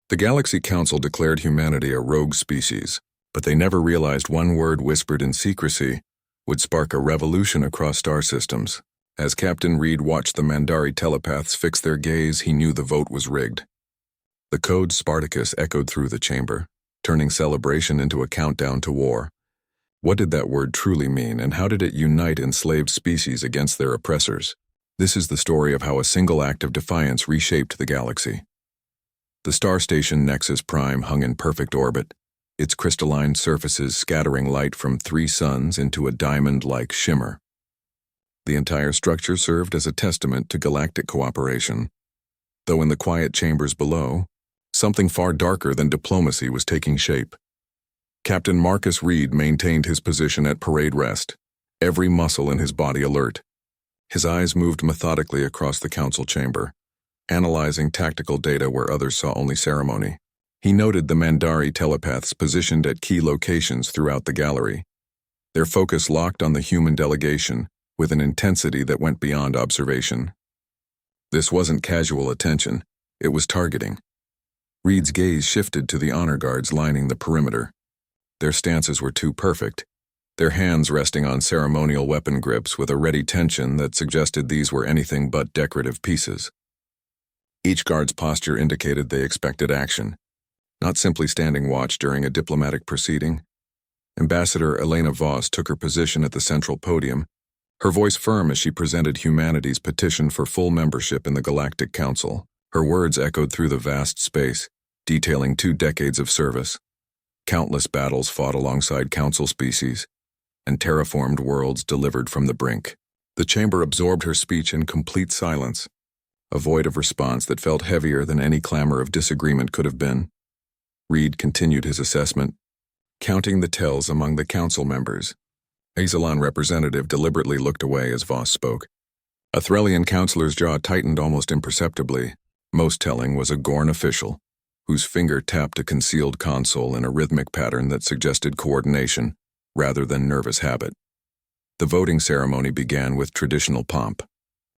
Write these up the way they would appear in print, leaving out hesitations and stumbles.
The Galaxy Council declared humanity a rogue species, but they never realized one word whispered in secrecy would spark a revolution across star systems. As Captain Reed watched the Mandari telepaths fix their gaze, he knew the vote was rigged. The code Spartacus echoed through the chamber, turning celebration into a countdown to war. What did that word truly mean, and how did it unite enslaved species against their oppressors? This is the story of how a single act of defiance reshaped the galaxy. The star station Nexus Prime hung in perfect orbit, its crystalline surfaces scattering light from 3 suns into a diamond-like shimmer. The entire structure served as a testament to galactic cooperation, though in the quiet chambers below, something far darker than diplomacy was taking shape. Captain Marcus Reed maintained his position at parade rest, every muscle in his body alert. His eyes moved methodically across the council chamber, analyzing tactical data where others saw only ceremony. He noted the Mandari telepaths positioned at key locations throughout the gallery, their focus locked on the human delegation with an intensity that went beyond observation. This wasn't casual attention, it was targeting. Reed's gaze shifted to the honor guards lining the perimeter. Their stances were too perfect, their hands resting on ceremonial weapon grips with a ready tension that suggested these were anything but decorative pieces. Each guard's posture indicated they expected action, not simply standing watch during a diplomatic proceeding. Ambassador Elena Voss took her position at the central podium, her voice firm as she presented humanity's petition for full membership in the Galactic Council. Her words echoed through the vast space, detailing 2 decades of service, countless battles fought alongside Council species, and terraformed worlds delivered from the brink. The chamber absorbed her speech in complete silence, a void of response that felt heavier than any clamor of disagreement could have been. Reed continued his assessment, counting the tells among the council members. A Xylon representative deliberately looked away as Voss spoke. A Threlian councillor's jaw tightened almost imperceptibly. Most telling was a Gorn official, whose finger tapped a concealed console in a rhythmic pattern that suggested coordination rather than nervous habit. The voting ceremony began with traditional pomp,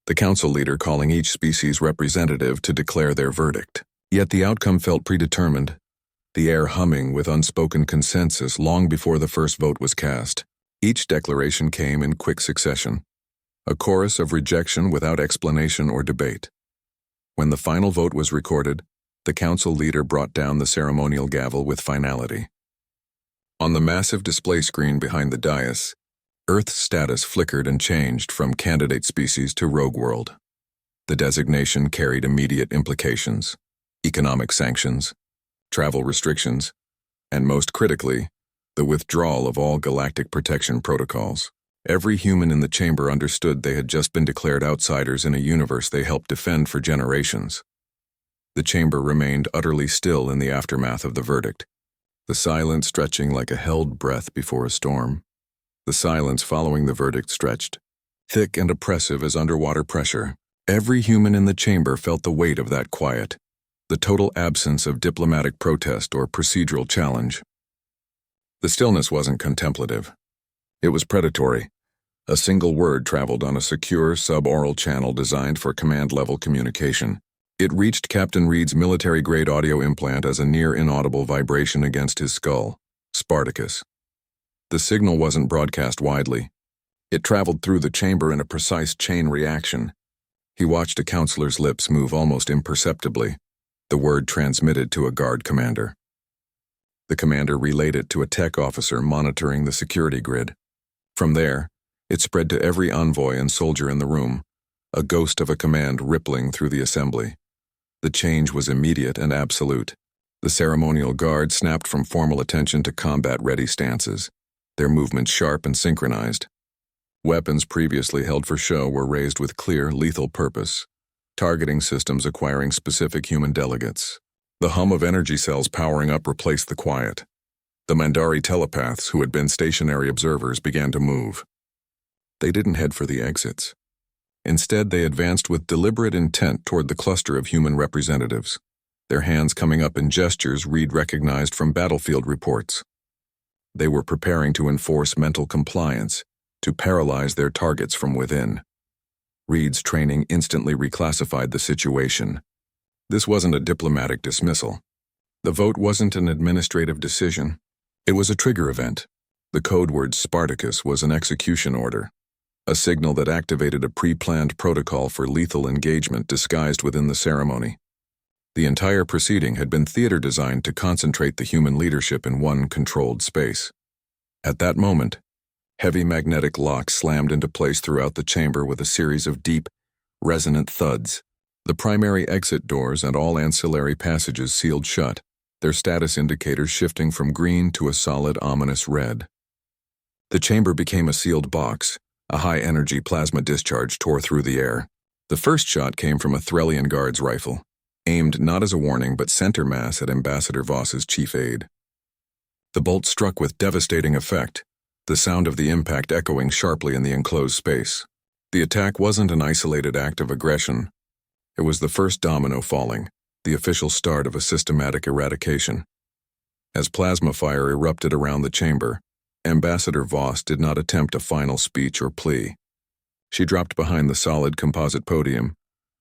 the council leader calling each species representative to declare their verdict. Yet the outcome felt predetermined, the air humming with unspoken consensus long before the first vote was cast. Each declaration came in quick succession, a chorus of rejection without explanation or debate. When the final vote was recorded, the council leader brought down the ceremonial gavel with finality. On the massive display screen behind the dais, Earth's status flickered and changed from candidate species to rogue world. The designation carried immediate implications: economic sanctions, travel restrictions, and most critically, the withdrawal of all galactic protection protocols. Every human in the chamber understood they had just been declared outsiders in a universe they helped defend for generations. The chamber remained utterly still in the aftermath of the verdict, the silence stretching like a held breath before a storm. The silence following the verdict stretched, thick and oppressive as underwater pressure. Every human in the chamber felt the weight of that quiet, the total absence of diplomatic protest or procedural challenge. The stillness wasn't contemplative. It was predatory. A single word traveled on a secure suboral channel designed for command-level communication. It reached Captain Reed's military-grade audio implant as a near-inaudible vibration against his skull. Spartacus. The signal wasn't broadcast widely. It traveled through the chamber in a precise chain reaction. He watched a counselor's lips move almost imperceptibly, the word transmitted to a guard commander. The commander relayed it to a tech officer monitoring the security grid. From there, it spread to every envoy and soldier in the room, a ghost of a command rippling through the assembly. The change was immediate and absolute. The ceremonial guard snapped from formal attention to combat-ready stances, their movements sharp and synchronized. Weapons previously held for show were raised with clear, lethal purpose, targeting systems acquiring specific human delegates. The hum of energy cells powering up replaced the quiet. The Mandari telepaths, who had been stationary observers, began to move. They didn't head for the exits. Instead, they advanced with deliberate intent toward the cluster of human representatives, their hands coming up in gestures Reed recognized from battlefield reports. They were preparing to enforce mental compliance, to paralyze their targets from within. Reed's training instantly reclassified the situation. This wasn't a diplomatic dismissal. The vote wasn't an administrative decision. It was a trigger event. The code word Spartacus was an execution order, a signal that activated a pre-planned protocol for lethal engagement disguised within the ceremony. The entire proceeding had been theater designed to concentrate the human leadership in one controlled space. At that moment, heavy magnetic locks slammed into place throughout the chamber with a series of deep, resonant thuds. The primary exit doors and all ancillary passages sealed shut, their status indicators shifting from green to a solid, ominous red. The chamber became a sealed box. A high-energy plasma discharge tore through the air. The first shot came from a Threlian guard's rifle, aimed not as a warning but center mass at Ambassador Voss's chief aide. The bolt struck with devastating effect, the sound of the impact echoing sharply in the enclosed space. The attack wasn't an isolated act of aggression. It was the first domino falling, the official start of a systematic eradication. As plasma fire erupted around the chamber, Ambassador Voss did not attempt a final speech or plea. She dropped behind the solid composite podium,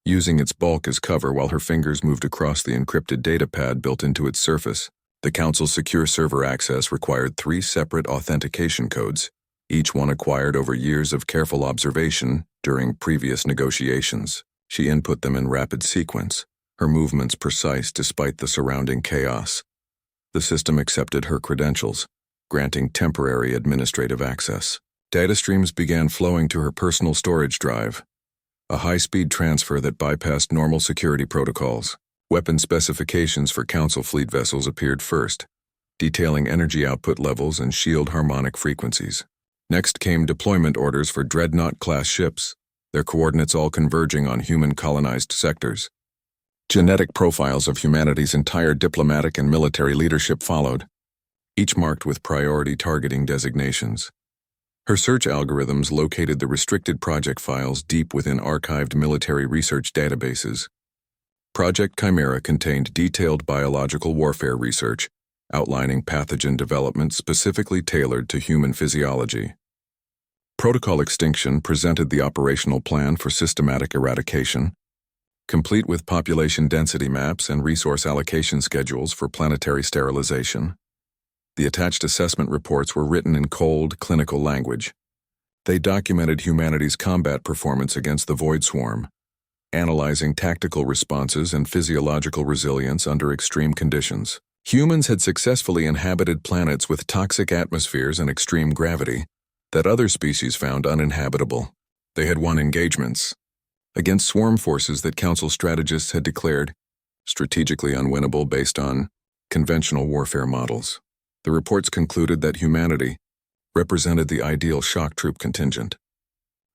using its bulk as cover while her fingers moved across the encrypted datapad built into its surface. The Council's secure server access required 3 separate authentication codes, each one acquired over years of careful observation during previous negotiations. She input them in rapid sequence, her movements precise despite the surrounding chaos. The system accepted her credentials, granting temporary administrative access. Data streams began flowing to her personal storage drive, a high-speed transfer that bypassed normal security protocols. Weapon specifications for Council fleet vessels appeared first, detailing energy output levels and shield harmonic frequencies. Next came deployment orders for Dreadnought-class ships, their coordinates all converging on human-colonized sectors. Genetic profiles of humanity's entire diplomatic and military leadership followed, each marked with priority targeting designations. Her search algorithms located the restricted project files deep within archived military research databases. Project Chimera contained detailed biological warfare research, outlining pathogen development specifically tailored to human physiology. Protocol Extinction presented the operational plan for systematic eradication, complete with population density maps and resource allocation schedules for planetary sterilization. The attached assessment reports were written in cold, clinical language. They documented humanity's combat performance against the Void Swarm, analyzing tactical responses and physiological resilience under extreme conditions. Humans had successfully inhabited planets with toxic atmospheres and extreme gravity that other species found uninhabitable. They had won engagements against swarm forces that Council strategists had declared strategically unwinnable based on conventional warfare models. The reports concluded that humanity represented the ideal shock troop contingent.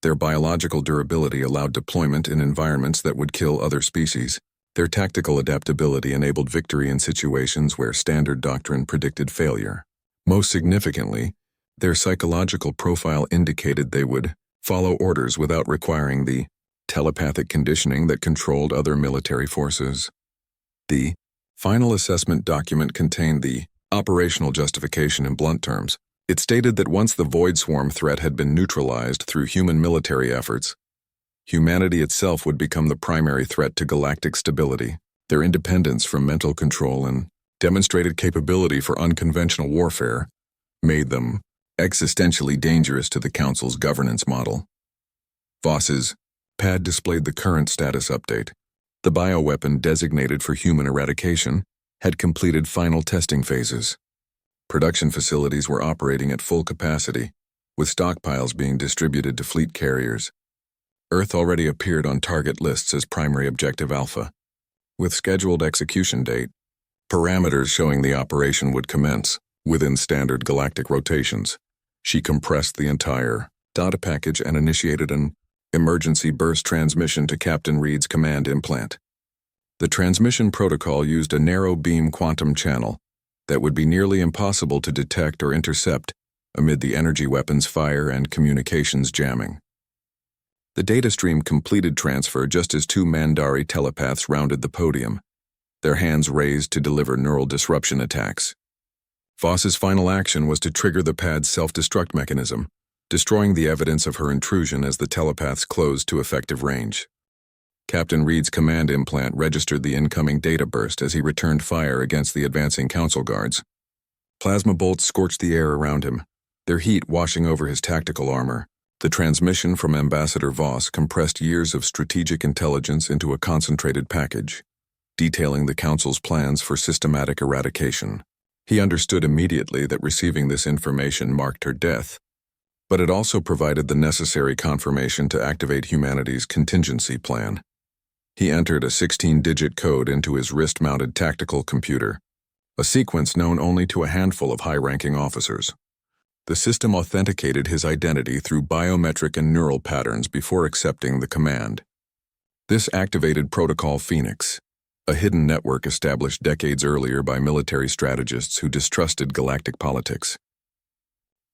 Their biological durability allowed deployment in environments that would kill other species. Their tactical adaptability enabled victory in situations where standard doctrine predicted failure. Most significantly, their psychological profile indicated they would follow orders without requiring the telepathic conditioning that controlled other military forces. The final assessment document contained the operational justification in blunt terms. It stated that once the Void Swarm threat had been neutralized through human military efforts, humanity itself would become the primary threat to galactic stability. Their independence from mental control and demonstrated capability for unconventional warfare made them existentially dangerous to the Council's governance model. Voss's pad displayed the current status update. The bioweapon designated for human eradication had completed final testing phases. Production facilities were operating at full capacity, with stockpiles being distributed to fleet carriers. Earth already appeared on target lists as primary objective alpha, with scheduled execution date, parameters showing the operation would commence within standard galactic rotations. She compressed the entire data package and initiated an emergency burst transmission to Captain Reed's command implant. The transmission protocol used a narrow beam quantum channel that would be nearly impossible to detect or intercept amid the energy weapons fire and communications jamming. The data stream completed transfer just as 2 Mandari telepaths rounded the podium, their hands raised to deliver neural disruption attacks. Voss's final action was to trigger the pad's self-destruct mechanism, destroying the evidence of her intrusion as the telepaths closed to effective range. Captain Reed's command implant registered the incoming data burst as he returned fire against the advancing council guards. Plasma bolts scorched the air around him, their heat washing over his tactical armor. The transmission from Ambassador Voss compressed years of strategic intelligence into a concentrated package, detailing the Council's plans for systematic eradication. He understood immediately that receiving this information marked her death, but it also provided the necessary confirmation to activate humanity's contingency plan. He entered a 16-digit code into his wrist-mounted tactical computer, a sequence known only to a handful of high-ranking officers. The system authenticated his identity through biometric and neural patterns before accepting the command. This activated Protocol Phoenix, a hidden network established decades earlier by military strategists who distrusted galactic politics.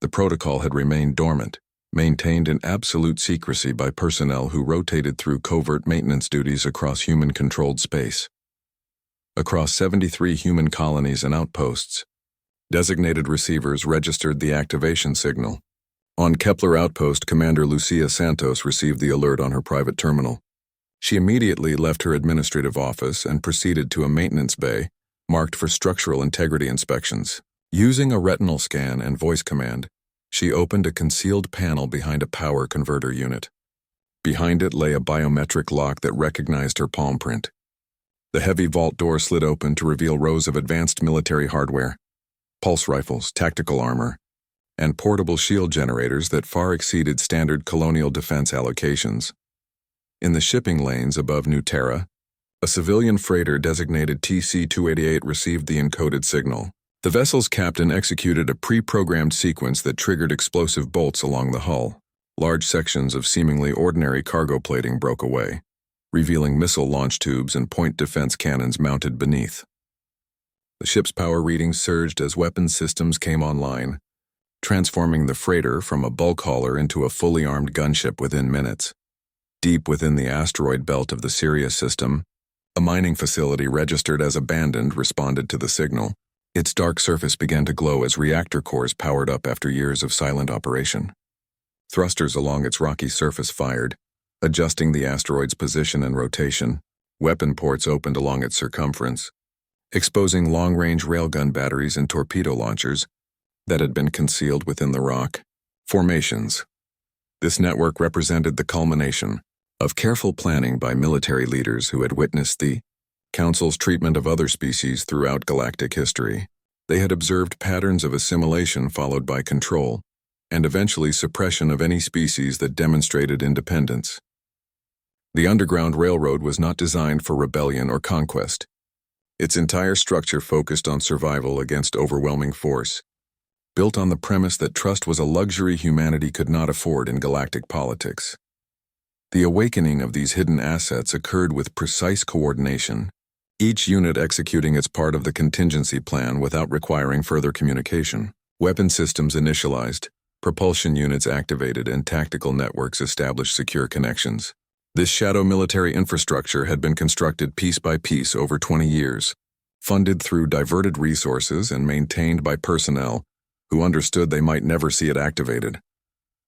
The protocol had remained dormant, maintained in absolute secrecy by personnel who rotated through covert maintenance duties across human-controlled space. Across 73 human colonies and outposts, designated receivers registered the activation signal. On Kepler Outpost, Commander Lucia Santos received the alert on her private terminal. She immediately left her administrative office and proceeded to a maintenance bay marked for structural integrity inspections. Using a retinal scan and voice command, she opened a concealed panel behind a power converter unit. Behind it lay a biometric lock that recognized her palm print. The heavy vault door slid open to reveal rows of advanced military hardware, pulse rifles, tactical armor, and portable shield generators that far exceeded standard colonial defense allocations. In the shipping lanes above New Terra, a civilian freighter designated TC-288 received the encoded signal. The vessel's captain executed a pre-programmed sequence that triggered explosive bolts along the hull. Large sections of seemingly ordinary cargo plating broke away, revealing missile launch tubes and point defense cannons mounted beneath. The ship's power readings surged as weapons systems came online, transforming the freighter from a bulk hauler into a fully armed gunship within minutes. Deep within the asteroid belt of the Sirius system, a mining facility registered as abandoned responded to the signal. Its dark surface began to glow as reactor cores powered up after years of silent operation. Thrusters along its rocky surface fired, adjusting the asteroid's position and rotation. Weapon ports opened along its circumference, exposing long-range railgun batteries and torpedo launchers that had been concealed within the rock formations. This network represented the culmination of careful planning by military leaders who had witnessed the Council's treatment of other species throughout galactic history. They had observed patterns of assimilation followed by control, and eventually suppression of any species that demonstrated independence. The Underground Railroad was not designed for rebellion or conquest. Its entire structure focused on survival against overwhelming force, built on the premise that trust was a luxury humanity could not afford in galactic politics. The awakening of these hidden assets occurred with precise coordination, each unit executing its part of the contingency plan without requiring further communication. Weapon systems initialized, propulsion units activated, and tactical networks established secure connections. This shadow military infrastructure had been constructed piece by piece over 20 years, funded through diverted resources and maintained by personnel who understood they might never see it activated.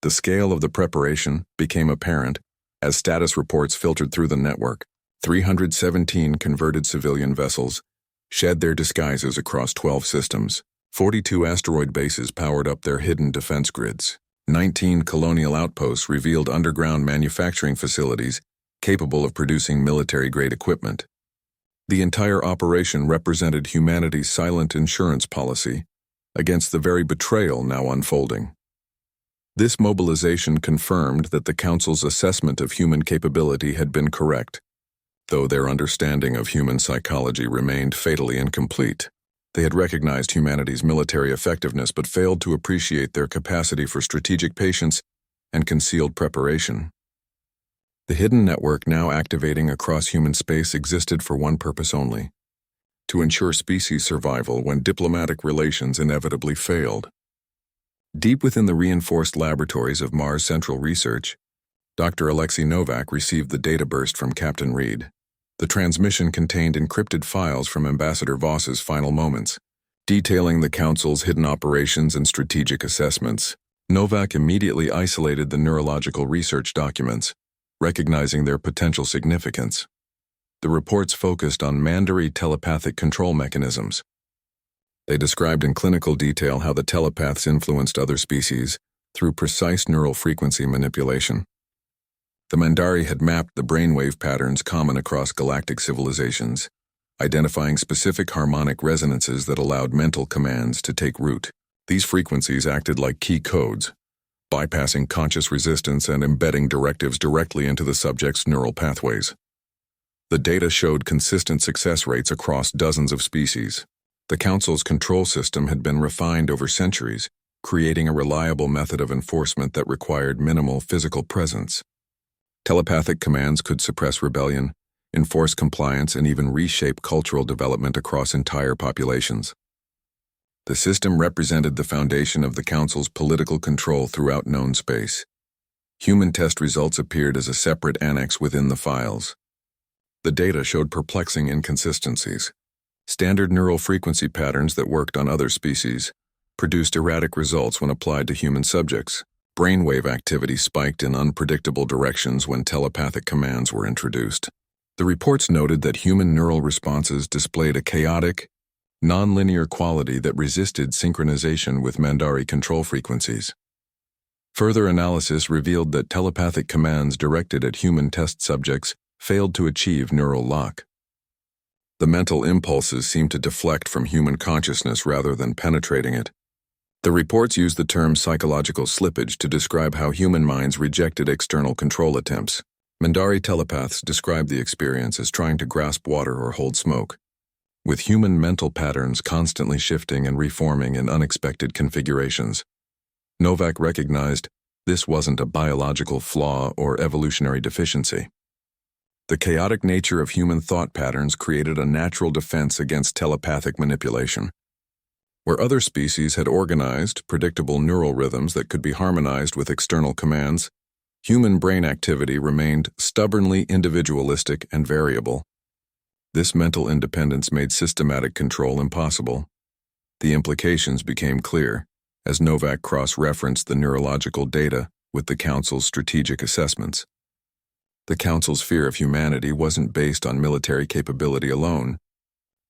The scale of the preparation became apparent as status reports filtered through the network. 317 converted civilian vessels shed their disguises across 12 systems. 42 asteroid bases powered up their hidden defense grids. 19 colonial outposts revealed underground manufacturing facilities capable of producing military-grade equipment. The entire operation represented humanity's silent insurance policy against the very betrayal now unfolding. This mobilization confirmed that the Council's assessment of human capability had been correct, though their understanding of human psychology remained fatally incomplete. They had recognized humanity's military effectiveness but failed to appreciate their capacity for strategic patience and concealed preparation. The hidden network now activating across human space existed for one purpose only: to ensure species survival when diplomatic relations inevitably failed. Deep within the reinforced laboratories of Mars Central Research, Dr. Alexei Novak received the data burst from Captain Reed. The transmission contained encrypted files from Ambassador Voss's final moments, detailing the Council's hidden operations and strategic assessments. Novak immediately isolated the neurological research documents, recognizing their potential significance. The reports focused on Mandarin telepathic control mechanisms. They described in clinical detail how the telepaths influenced other species through precise neural frequency manipulation. The Mandarin had mapped the brainwave patterns common across galactic civilizations, identifying specific harmonic resonances that allowed mental commands to take root. These frequencies acted like key codes, bypassing conscious resistance and embedding directives directly into the subject's neural pathways. The data showed consistent success rates across dozens of species. The Council's control system had been refined over centuries, creating a reliable method of enforcement that required minimal physical presence. Telepathic commands could suppress rebellion, enforce compliance, and even reshape cultural development across entire populations. The system represented the foundation of the Council's political control throughout known space. Human test results appeared as a separate annex within the files. The data showed perplexing inconsistencies. Standard neural frequency patterns that worked on other species produced erratic results when applied to human subjects. Brainwave activity spiked in unpredictable directions when telepathic commands were introduced. The reports noted that human neural responses displayed a chaotic, nonlinear quality that resisted synchronization with Mandarin control frequencies. Further analysis revealed that telepathic commands directed at human test subjects failed to achieve neural lock. The mental impulses seemed to deflect from human consciousness rather than penetrating it. The reports used the term psychological slippage to describe how human minds rejected external control attempts. Mandarin telepaths described the experience as trying to grasp water or hold smoke, with human mental patterns constantly shifting and reforming in unexpected configurations. Novak recognized this wasn't a biological flaw or evolutionary deficiency. The chaotic nature of human thought patterns created a natural defense against telepathic manipulation. Where other species had organized, predictable neural rhythms that could be harmonized with external commands, human brain activity remained stubbornly individualistic and variable. This mental independence made systematic control impossible. The implications became clear as Novak cross-referenced the neurological data with the Council's strategic assessments. The Council's fear of humanity wasn't based on military capability alone.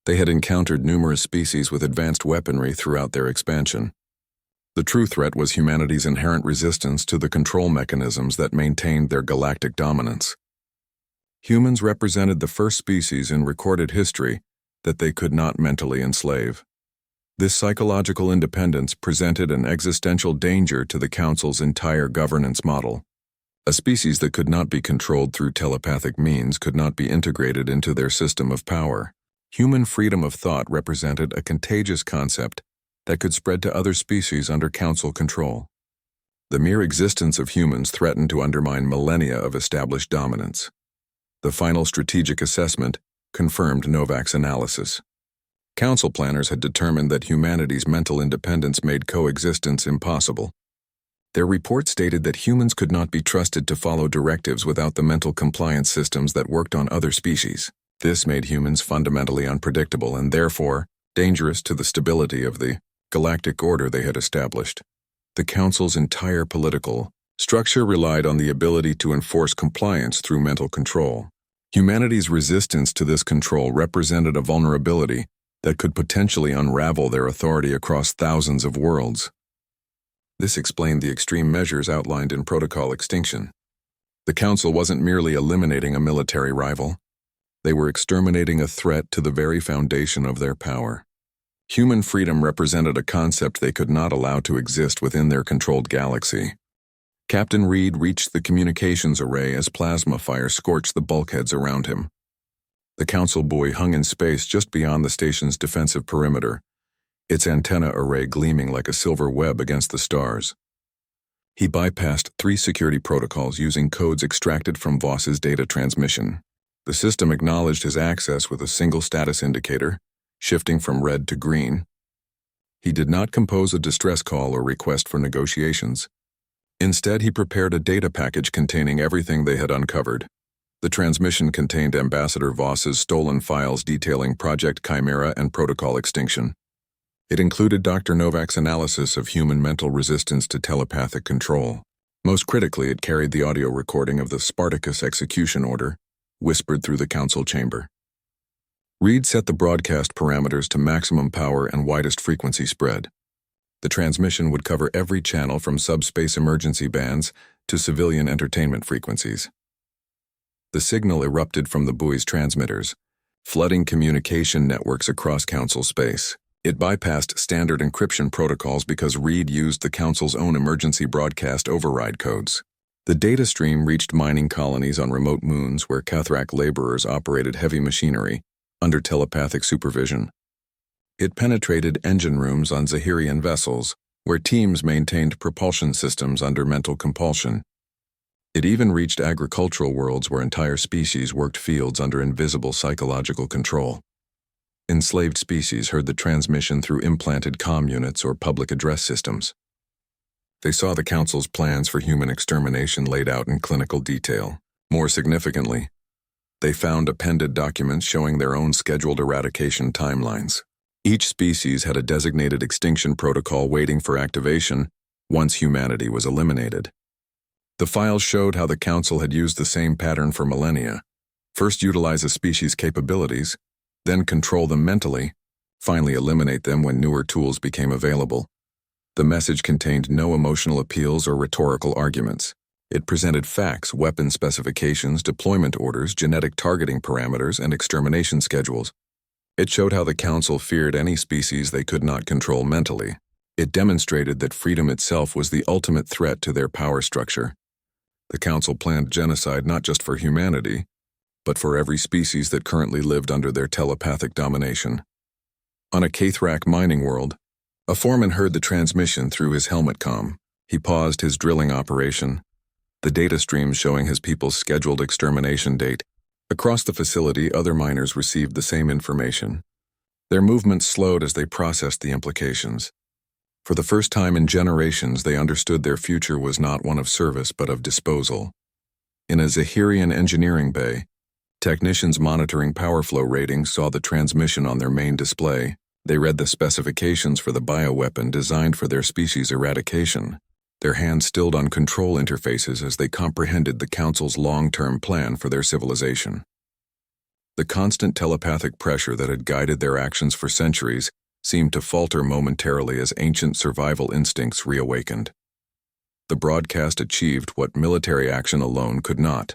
They had encountered numerous species with advanced weaponry throughout their expansion. The true threat was humanity's inherent resistance to the control mechanisms that maintained their galactic dominance. Humans represented the first species in recorded history that they could not mentally enslave. This psychological independence presented an existential danger to the Council's entire governance model. A species that could not be controlled through telepathic means could not be integrated into their system of power. Human freedom of thought represented a contagious concept that could spread to other species under Council control. The mere existence of humans threatened to undermine millennia of established dominance. The final strategic assessment confirmed Novak's analysis. Council planners had determined that humanity's mental independence made coexistence impossible. Their report stated that humans could not be trusted to follow directives without the mental compliance systems that worked on other species. This made humans fundamentally unpredictable and therefore dangerous to the stability of the galactic order they had established. The Council's entire political structure relied on the ability to enforce compliance through mental control. Humanity's resistance to this control represented a vulnerability that could potentially unravel their authority across thousands of worlds. This explained the extreme measures outlined in Protocol Extinction. The Council wasn't merely eliminating a military rival. They were exterminating a threat to the very foundation of their power. Human freedom represented a concept they could not allow to exist within their controlled galaxy. Captain Reed reached the communications array as plasma fire scorched the bulkheads around him. The Council buoy hung in space just beyond the station's defensive perimeter, its antenna array gleaming like a silver web against the stars. He bypassed 3 security protocols using codes extracted from Voss's data transmission. The system acknowledged his access with a single status indicator, shifting from red to green. He did not compose a distress call or request for negotiations. Instead, he prepared a data package containing everything they had uncovered. The transmission contained Ambassador Voss's stolen files detailing Project Chimera and Protocol Extinction. It included Dr. Novak's analysis of human mental resistance to telepathic control. Most critically, it carried the audio recording of the Spartacus execution order, whispered through the council chamber. Reed set the broadcast parameters to maximum power and widest frequency spread. The transmission would cover every channel from subspace emergency bands to civilian entertainment frequencies. The signal erupted from the buoy's transmitters, flooding communication networks across council space. It bypassed standard encryption protocols because Reed used the council's own emergency broadcast override codes. The data stream reached mining colonies on remote moons where Cathrak laborers operated heavy machinery under telepathic supervision. It penetrated engine rooms on Zahirian vessels, where teams maintained propulsion systems under mental compulsion. It even reached agricultural worlds where entire species worked fields under invisible psychological control. Enslaved species heard the transmission through implanted comm units or public address systems. They saw the Council's plans for human extermination laid out in clinical detail. More significantly, they found appended documents showing their own scheduled eradication timelines. Each species had a designated extinction protocol waiting for activation once humanity was eliminated. The files showed how the Council had used the same pattern for millennia. First utilize a species' capabilities, then control them mentally, finally eliminate them when newer tools became available. The message contained no emotional appeals or rhetorical arguments. It presented facts, weapon specifications, deployment orders, genetic targeting parameters, and extermination schedules. It showed how the Council feared any species they could not control mentally. It demonstrated that freedom itself was the ultimate threat to their power structure. The Council planned genocide not just for humanity, but for every species that currently lived under their telepathic domination. On a Cathrak mining world, a foreman heard the transmission through his helmet comm. He paused his drilling operation, the data streams showing his people's scheduled extermination date. Across the facility, other miners received the same information. Their movements slowed as they processed the implications. For the first time in generations, they understood their future was not one of service but of disposal. In a Zahirian engineering bay, technicians monitoring power flow ratings saw the transmission on their main display. They read the specifications for the bioweapon designed for their species' eradication. Their hands stilled on control interfaces as they comprehended the Council's long-term plan for their civilization. The constant telepathic pressure that had guided their actions for centuries seemed to falter momentarily as ancient survival instincts reawakened. The broadcast achieved what military action alone could not.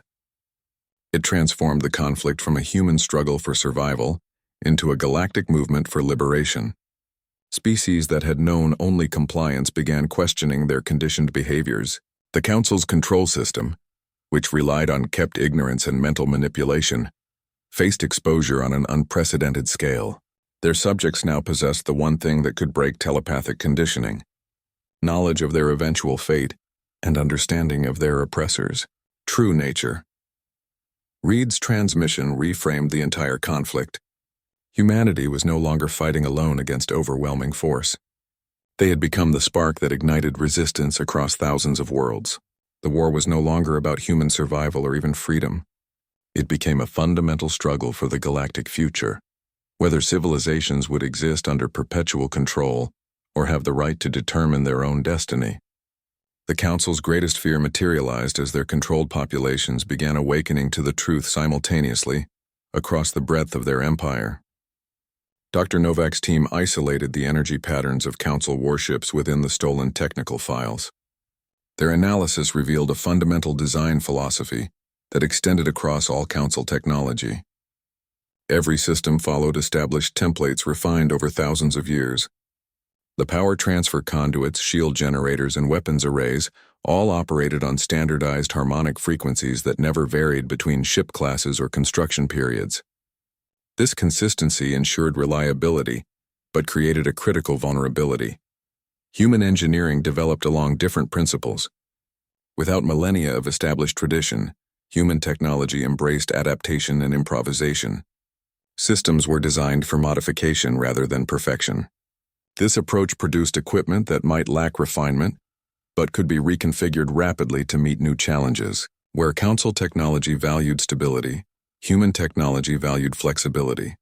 It transformed the conflict from a human struggle for survival into a galactic movement for liberation. Species that had known only compliance began questioning their conditioned behaviors. The Council's control system, which relied on kept ignorance and mental manipulation, faced exposure on an unprecedented scale. Their subjects now possessed the one thing that could break telepathic conditioning: knowledge of their eventual fate and understanding of their oppressors' true nature. Reed's transmission reframed the entire conflict. Humanity was no longer fighting alone against overwhelming force. They had become the spark that ignited resistance across thousands of worlds. The war was no longer about human survival or even freedom. It became a fundamental struggle for the galactic future, whether civilizations would exist under perpetual control or have the right to determine their own destiny. The Council's greatest fear materialized as their controlled populations began awakening to the truth simultaneously across the breadth of their empire. Dr. Novak's team isolated the energy patterns of Council warships within the stolen technical files. Their analysis revealed a fundamental design philosophy that extended across all Council technology. Every system followed established templates refined over thousands of years. The power transfer conduits, shield generators, and weapons arrays all operated on standardized harmonic frequencies that never varied between ship classes or construction periods. This consistency ensured reliability, but created a critical vulnerability. Human engineering developed along different principles. Without millennia of established tradition, human technology embraced adaptation and improvisation. Systems were designed for modification rather than perfection. This approach produced equipment that might lack refinement, but could be reconfigured rapidly to meet new challenges. Where Council technology valued stability, human technology valued flexibility.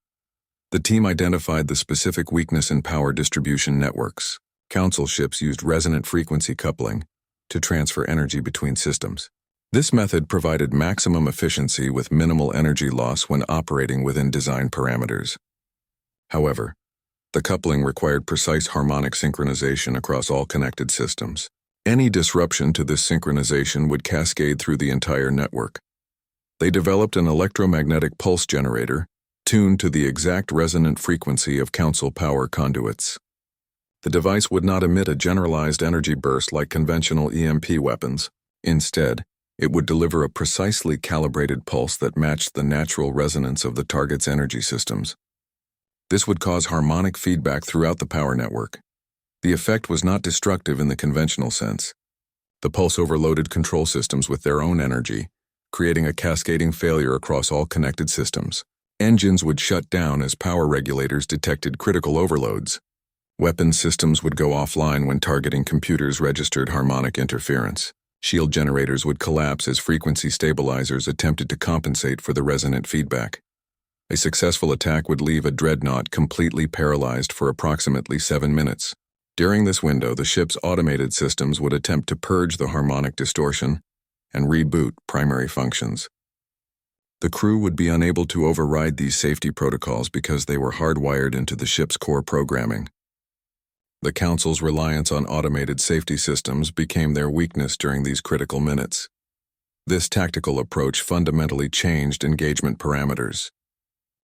The team identified the specific weakness in power distribution networks. Council ships used resonant frequency coupling, to transfer energy between systems. This method provided maximum efficiency with minimal energy loss when operating within design parameters. However, the coupling required precise harmonic synchronization across all connected systems. Any disruption to this synchronization would cascade through the entire network. They developed an electromagnetic pulse generator tuned to the exact resonant frequency of council power conduits. The device would not emit a generalized energy burst like conventional EMP weapons. Instead, it would deliver a precisely calibrated pulse that matched the natural resonance of the target's energy systems. This would cause harmonic feedback throughout the power network. The effect was not destructive in the conventional sense. The pulse overloaded control systems with their own energy, creating a cascading failure across all connected systems. Engines would shut down as power regulators detected critical overloads. Weapon systems would go offline when targeting computers registered harmonic interference. Shield generators would collapse as frequency stabilizers attempted to compensate for the resonant feedback. A successful attack would leave a dreadnought completely paralyzed for approximately 7 minutes. During this window, the ship's automated systems would attempt to purge the harmonic distortion and reboot primary functions. The crew would be unable to override these safety protocols because they were hardwired into the ship's core programming. The Council's reliance on automated safety systems became their weakness during these critical minutes. This tactical approach fundamentally changed engagement parameters.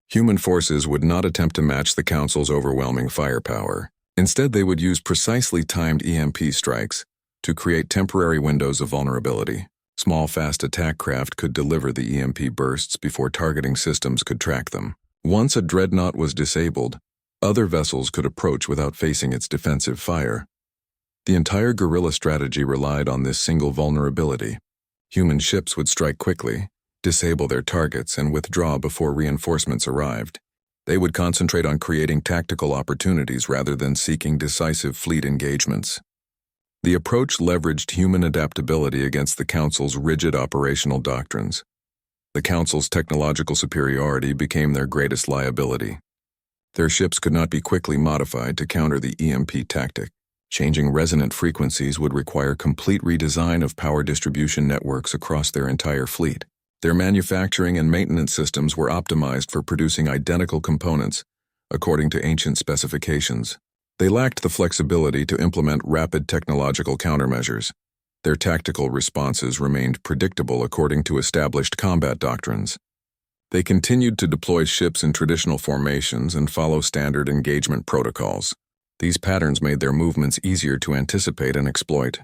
Human forces would not attempt to match the Council's overwhelming firepower. Instead, they would use precisely timed EMP strikes to create temporary windows of vulnerability. Small, fast attack craft could deliver the EMP bursts before targeting systems could track them. Once a dreadnought was disabled, other vessels could approach without facing its defensive fire. The entire guerrilla strategy relied on this single vulnerability. Human ships would strike quickly, disable their targets, and withdraw before reinforcements arrived. They would concentrate on creating tactical opportunities rather than seeking decisive fleet engagements. The approach leveraged human adaptability against the Council's rigid operational doctrines. The Council's technological superiority became their greatest liability. Their ships could not be quickly modified to counter the EMP tactic. Changing resonant frequencies would require complete redesign of power distribution networks across their entire fleet. Their manufacturing and maintenance systems were optimized for producing identical components, according to ancient specifications. They lacked the flexibility to implement rapid technological countermeasures. Their tactical responses remained predictable according to established combat doctrines. They continued to deploy ships in traditional formations and follow standard engagement protocols. These patterns made their movements easier to anticipate and exploit.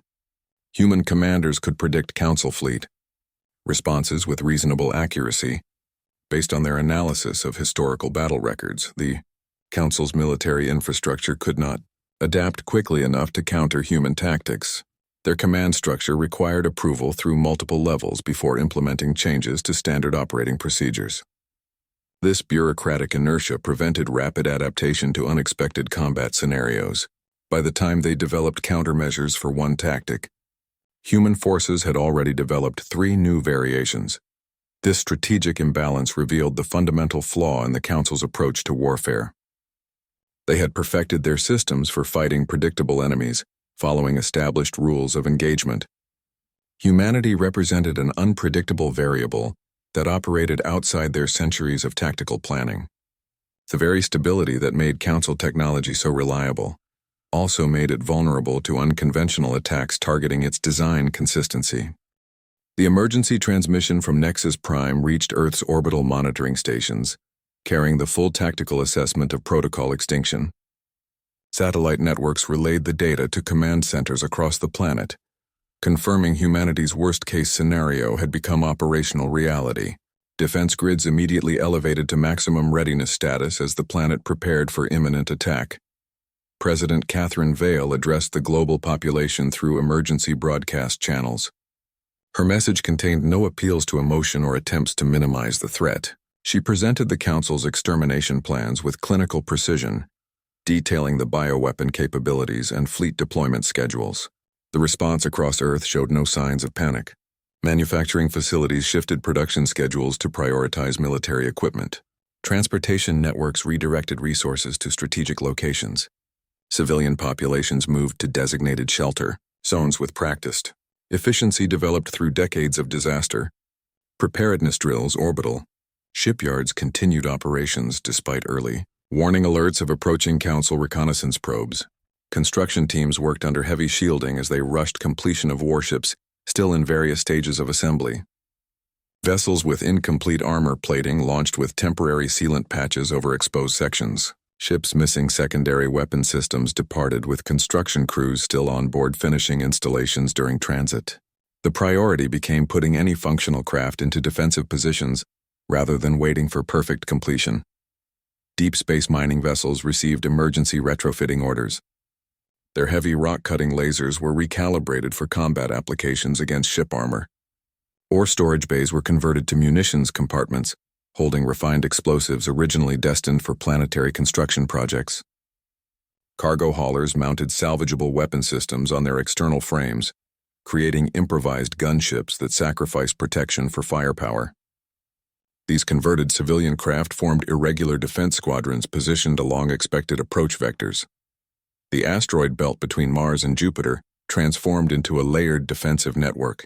Human commanders could predict Council fleet responses with reasonable accuracy. Based on their analysis of historical battle records, the Council's military infrastructure could not adapt quickly enough to counter human tactics. Their command structure required approval through multiple levels before implementing changes to standard operating procedures. This bureaucratic inertia prevented rapid adaptation to unexpected combat scenarios. By the time they developed countermeasures for one tactic, human forces had already developed 3 new variations. This strategic imbalance revealed the fundamental flaw in the Council's approach to warfare. They had perfected their systems for fighting predictable enemies, following established rules of engagement. Humanity represented an unpredictable variable that operated outside their centuries of tactical planning. The very stability that made Council technology so reliable also made it vulnerable to unconventional attacks targeting its design consistency. The emergency transmission from Nexus Prime reached Earth's orbital monitoring stations, carrying the full tactical assessment of protocol extinction. Satellite networks relayed the data to command centers across the planet, confirming humanity's worst-case scenario had become operational reality. Defense grids immediately elevated to maximum readiness status as the planet prepared for imminent attack. President Catherine Vale addressed the global population through emergency broadcast channels. Her message contained no appeals to emotion or attempts to minimize the threat. She presented the Council's extermination plans with clinical precision, detailing the bioweapon capabilities and fleet deployment schedules. The response across Earth showed no signs of panic. Manufacturing facilities shifted production schedules to prioritize military equipment. Transportation networks redirected resources to strategic locations. Civilian populations moved to designated shelter zones with practiced Efficiency developed through decades of disaster. Preparedness drills orbital. Shipyards continued operations despite early warning alerts of approaching Council reconnaissance probes. Construction teams worked under heavy shielding as they rushed completion of warships still in various stages of assembly. Vessels with incomplete armor plating launched with temporary sealant patches over exposed sections. Ships missing secondary weapon systems departed with construction crews still on board finishing installations during transit. The priority became putting any functional craft into defensive positions rather than waiting for perfect completion. Deep space mining vessels received emergency retrofitting orders. Their heavy rock-cutting lasers were recalibrated for combat applications against ship armor. Ore storage bays were converted to munitions compartments, holding refined explosives originally destined for planetary construction projects. Cargo haulers mounted salvageable weapon systems on their external frames, creating improvised gunships that sacrificed protection for firepower. These converted civilian craft formed irregular defense squadrons positioned along expected approach vectors. The asteroid belt between Mars and Jupiter transformed into a layered defensive network.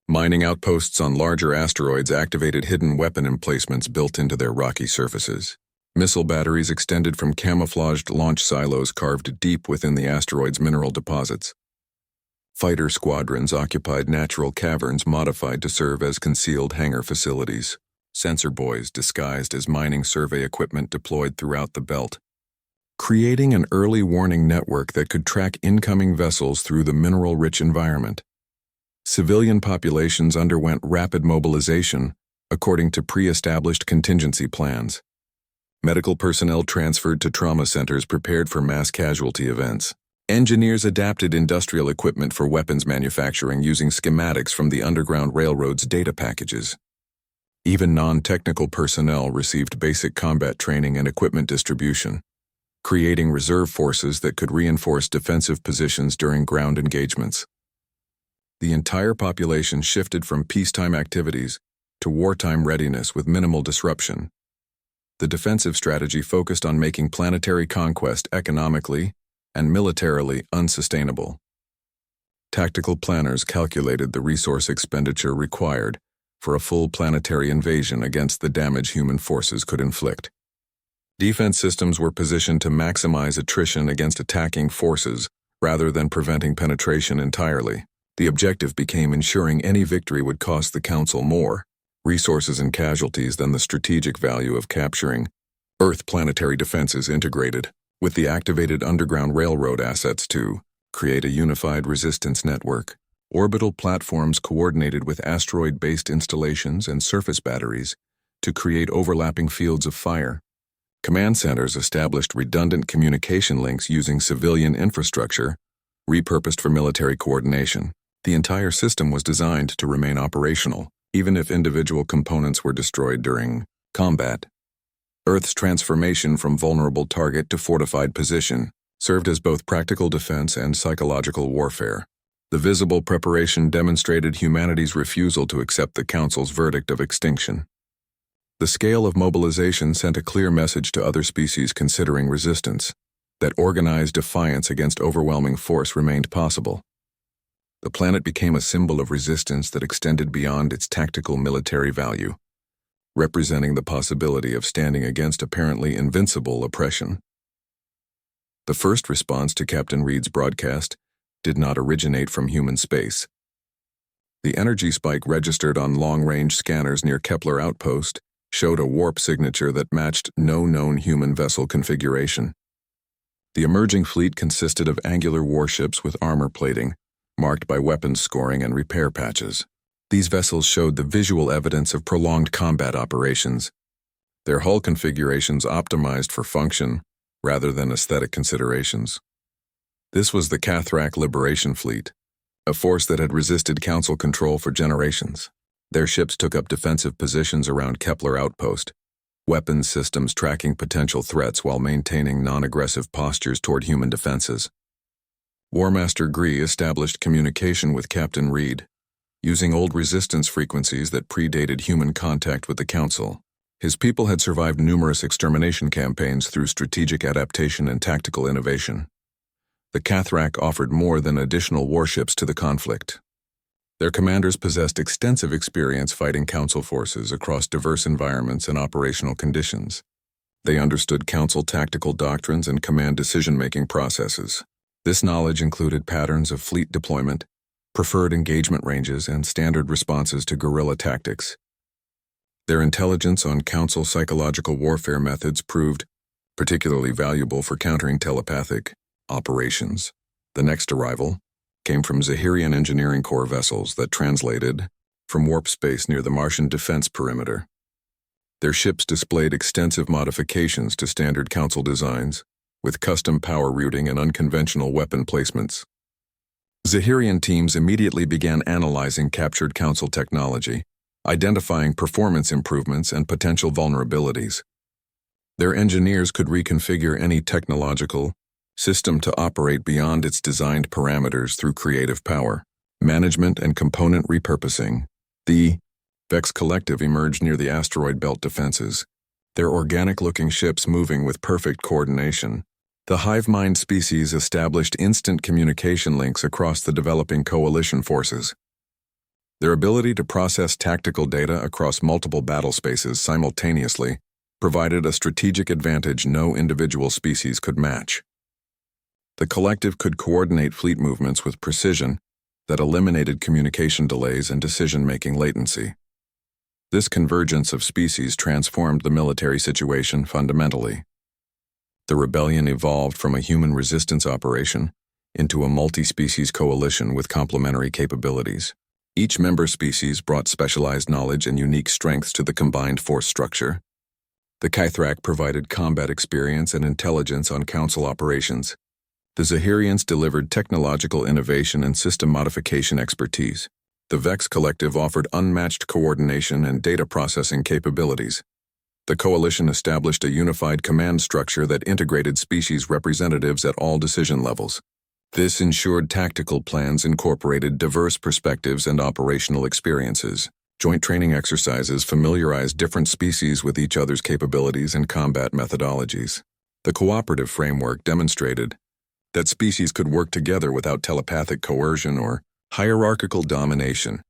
Mining outposts on larger asteroids activated hidden weapon emplacements built into their rocky surfaces. Missile batteries extended from camouflaged launch silos carved deep within the asteroid's mineral deposits. Fighter squadrons occupied natural caverns modified to serve as concealed hangar facilities. Sensor buoys disguised as mining survey equipment deployed throughout the belt, creating an early warning network that could track incoming vessels through the mineral-rich environment. Civilian populations underwent rapid mobilization according to pre-established contingency plans. Medical personnel transferred to trauma centers prepared for mass casualty events. Engineers adapted industrial equipment for weapons manufacturing using schematics from the Underground Railroad's data packages. Even non-technical personnel received basic combat training and equipment distribution, creating reserve forces that could reinforce defensive positions during ground engagements. The entire population shifted from peacetime activities to wartime readiness with minimal disruption. The defensive strategy focused on making planetary conquest economically and militarily unsustainable. Tactical planners calculated the resource expenditure required for a full planetary invasion against the damage human forces could inflict. Defense systems were positioned to maximize attrition against attacking forces rather than preventing penetration entirely. The objective became ensuring any victory would cost the Council more resources and casualties than the strategic value of capturing Earth planetary defenses integrated with the activated Underground Railroad assets to create a unified resistance network. Orbital platforms coordinated with asteroid-based installations and surface batteries to create overlapping fields of fire. Command centers established redundant communication links using civilian infrastructure, repurposed for military coordination. The entire system was designed to remain operational, even if individual components were destroyed during combat. Earth's transformation from vulnerable target to fortified position served as both practical defense and psychological warfare. The visible preparation demonstrated humanity's refusal to accept the Council's verdict of extinction. The scale of mobilization sent a clear message to other species considering resistance, that organized defiance against overwhelming force remained possible. The planet became a symbol of resistance that extended beyond its tactical military value, representing the possibility of standing against apparently invincible oppression. The first response to Captain Reed's broadcast did not originate from human space. The energy spike registered on long-range scanners near Kepler Outpost showed a warp signature that matched no known human vessel configuration. The emerging fleet consisted of angular warships with armor plating, marked by weapons scoring and repair patches. These vessels showed the visual evidence of prolonged combat operations, their hull configurations optimized for function rather than aesthetic considerations. This was the Cathrak Liberation Fleet, a force that had resisted Council control for generations. Their ships took up defensive positions around Kepler Outpost, weapons systems tracking potential threats while maintaining non-aggressive postures toward human defenses. War Master Gree established communication with Captain Reed, using old resistance frequencies that predated human contact with the Council. His people had survived numerous extermination campaigns through strategic adaptation and tactical innovation. The Cathrak offered more than additional warships to the conflict. Their commanders possessed extensive experience fighting Council forces across diverse environments and operational conditions. They understood Council tactical doctrines and command decision-making processes. This knowledge included patterns of fleet deployment, preferred engagement ranges, and standard responses to guerrilla tactics. Their intelligence on Council psychological warfare methods proved particularly valuable for countering telepathic operations. The next arrival came from Zahirian Engineering Corps vessels that translated from warp space near the Martian defense perimeter. Their ships displayed extensive modifications to standard Council designs, with custom power routing and unconventional weapon placements. Zahirian teams immediately began analyzing captured Council technology, identifying performance improvements and potential vulnerabilities. Their engineers could reconfigure any technological system to operate beyond its designed parameters through creative power, management, and component repurposing. The Vex Collective emerged near the asteroid belt defenses, their organic-looking ships moving with perfect coordination. The hive mind species established instant communication links across the developing coalition forces. Their ability to process tactical data across multiple battle spaces simultaneously provided a strategic advantage no individual species could match. The collective could coordinate fleet movements with precision that eliminated communication delays and decision-making latency. This convergence of species transformed the military situation fundamentally. The rebellion evolved from a human resistance operation into a multi-species coalition with complementary capabilities. Each member species brought specialized knowledge and unique strengths to the combined force structure. The Kythrak provided combat experience and intelligence on Council operations. The Zahirians delivered technological innovation and system modification expertise. The Vex Collective offered unmatched coordination and data processing capabilities. The coalition established a unified command structure that integrated species representatives at all decision levels. This ensured tactical plans incorporated diverse perspectives and operational experiences. Joint training exercises familiarized different species with each other's capabilities and combat methodologies. The cooperative framework demonstrated that species could work together without telepathic coercion or hierarchical domination.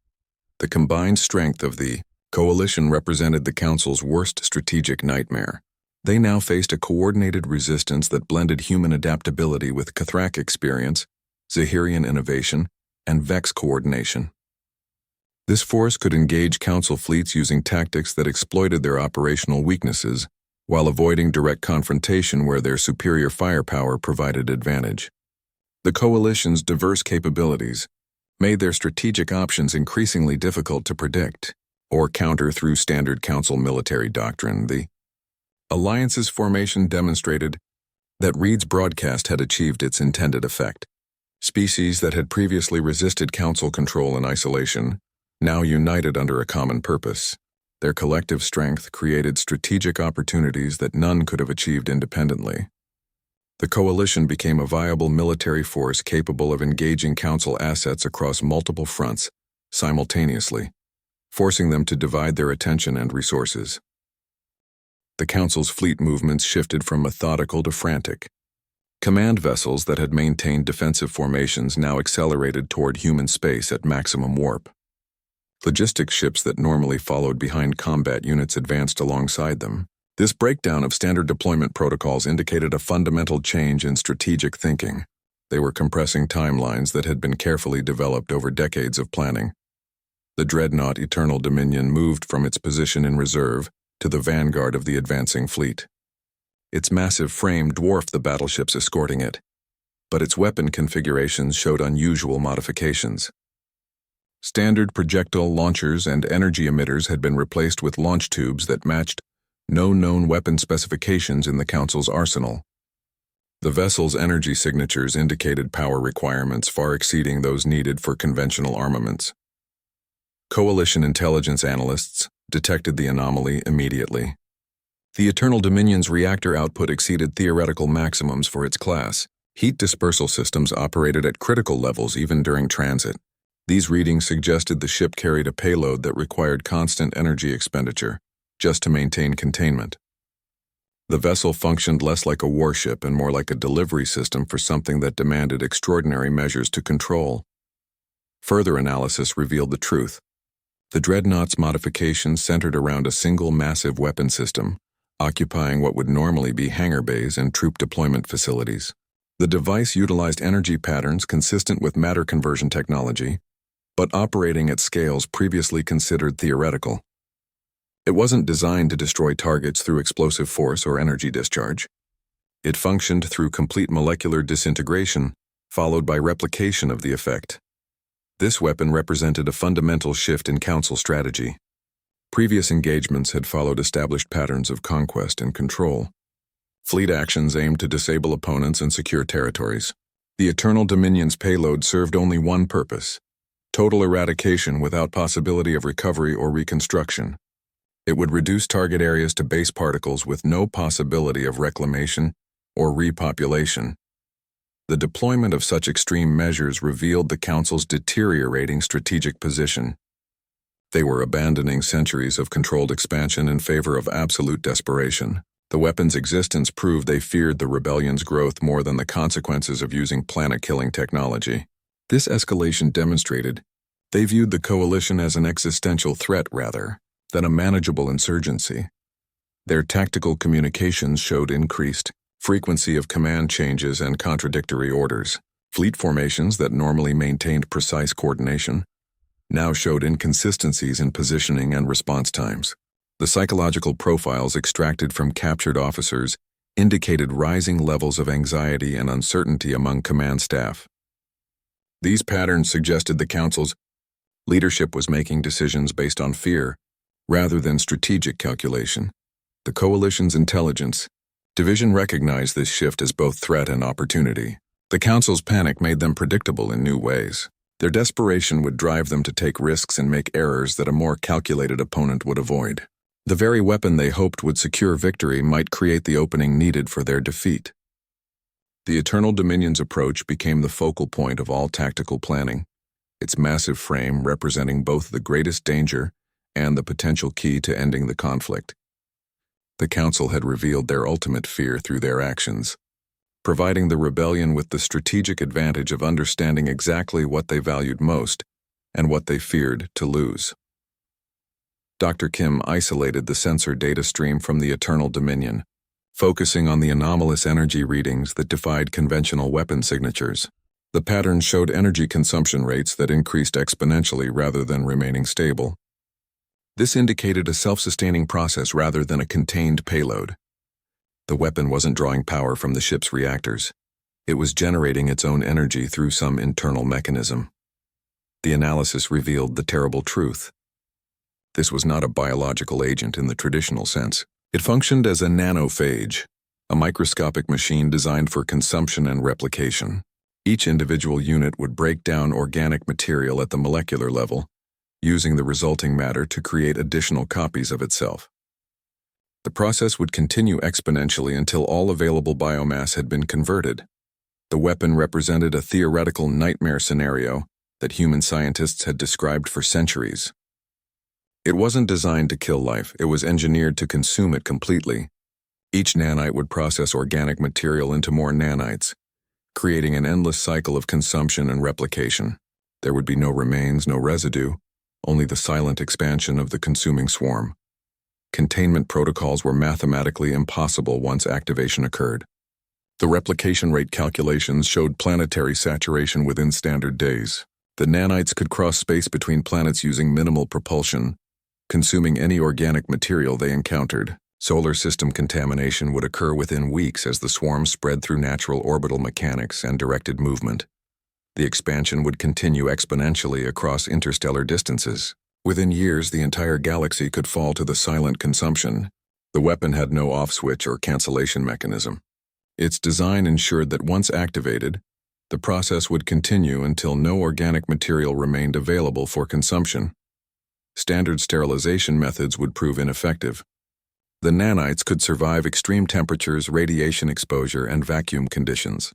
The combined strength of the coalition represented the Council's worst strategic nightmare. They now faced a coordinated resistance that blended human adaptability with Kythrak experience, Zahirian innovation, and Vex coordination. This force could engage Council fleets using tactics that exploited their operational weaknesses while avoiding direct confrontation where their superior firepower provided advantage. The coalition's diverse capabilities made their strategic options increasingly difficult to predict or counter through standard Council military doctrine. The alliance's formation demonstrated that Reed's broadcast had achieved its intended effect. Species that had previously resisted Council control in isolation now united under a common purpose. Their collective strength created strategic opportunities that none could have achieved independently. The coalition became a viable military force capable of engaging Council assets across multiple fronts simultaneously, forcing them to divide their attention and resources. The Council's fleet movements shifted from methodical to frantic. Command vessels that had maintained defensive formations now accelerated toward human space at maximum warp. Logistics ships that normally followed behind combat units advanced alongside them. This breakdown of standard deployment protocols indicated a fundamental change in strategic thinking. They were compressing timelines that had been carefully developed over decades of planning. The dreadnought Eternal Dominion moved from its position in reserve to the vanguard of the advancing fleet. Its massive frame dwarfed the battleships escorting it, but its weapon configurations showed unusual modifications. Standard projectile launchers and energy emitters had been replaced with launch tubes that matched no known weapon specifications in the Council's arsenal. The vessel's energy signatures indicated power requirements far exceeding those needed for conventional armaments. Coalition intelligence analysts detected the anomaly immediately. The Eternal Dominion's reactor output exceeded theoretical maximums for its class. Heat dispersal systems operated at critical levels even during transit. These readings suggested the ship carried a payload that required constant energy expenditure just to maintain containment. The vessel functioned less like a warship and more like a delivery system for something that demanded extraordinary measures to control. Further analysis revealed the truth. The Dreadnought's modifications centered around a single massive weapon system, occupying what would normally be hangar bays and troop deployment facilities. The device utilized energy patterns consistent with matter conversion technology, but operating at scales previously considered theoretical. It wasn't designed to destroy targets through explosive force or energy discharge. It functioned through complete molecular disintegration, followed by replication of the effect. This weapon represented a fundamental shift in Council strategy. Previous engagements had followed established patterns of conquest and control. Fleet actions aimed to disable opponents and secure territories. The Eternal Dominion's payload served only one purpose: total eradication without possibility of recovery or reconstruction. It would reduce target areas to base particles with no possibility of reclamation or repopulation. The deployment of such extreme measures revealed the Council's deteriorating strategic position. They were abandoning centuries of controlled expansion in favor of absolute desperation. The weapon's existence proved they feared the rebellion's growth more than the consequences of using planet-killing technology. This escalation demonstrated they viewed the coalition as an existential threat rather than a manageable insurgency. Their tactical communications showed increased frequency of command changes and contradictory orders. Fleet formations that normally maintained precise coordination now showed inconsistencies in positioning and response times. The psychological profiles extracted from captured officers indicated rising levels of anxiety and uncertainty among command staff. These patterns suggested the Council's leadership was making decisions based on fear rather than strategic calculation. The Coalition's intelligence division recognized this shift as both threat and opportunity. The Council's panic made them predictable in new ways. Their desperation would drive them to take risks and make errors that a more calculated opponent would avoid. The very weapon they hoped would secure victory might create the opening needed for their defeat. The Eternal Dominion's approach became the focal point of all tactical planning, its massive frame representing both the greatest danger and the potential key to ending the conflict. The Council had revealed their ultimate fear through their actions, providing the rebellion with the strategic advantage of understanding exactly what they valued most and what they feared to lose. Dr. Kim isolated the sensor data stream from the Eternal Dominion, focusing on the anomalous energy readings that defied conventional weapon signatures. The patterns showed energy consumption rates that increased exponentially rather than remaining stable. This indicated a self-sustaining process rather than a contained payload. The weapon wasn't drawing power from the ship's reactors. It was generating its own energy through some internal mechanism. The analysis revealed the terrible truth. This was not a biological agent in the traditional sense. It functioned as a nanophage, a microscopic machine designed for consumption and replication. Each individual unit would break down organic material at the molecular level, using the resulting matter to create additional copies of itself. The process would continue exponentially until all available biomass had been converted. The weapon represented a theoretical nightmare scenario that human scientists had described for centuries. It wasn't designed to kill life, it was engineered to consume it completely. Each nanite would process organic material into more nanites, creating an endless cycle of consumption and replication. There would be no remains, no residue, only the silent expansion of the consuming swarm. Containment protocols were mathematically impossible once activation occurred. The replication rate calculations showed planetary saturation within standard days. The nanites could cross space between planets using minimal propulsion, consuming any organic material they encountered. Solar system contamination would occur within weeks as the swarm spread through natural orbital mechanics and directed movement. The expansion would continue exponentially across interstellar distances. Within years, the entire galaxy could fall to the silent consumption. The weapon had no off-switch or cancellation mechanism. Its design ensured that once activated, the process would continue until no organic material remained available for consumption. Standard sterilization methods would prove ineffective. The nanites could survive extreme temperatures, radiation exposure, and vacuum conditions.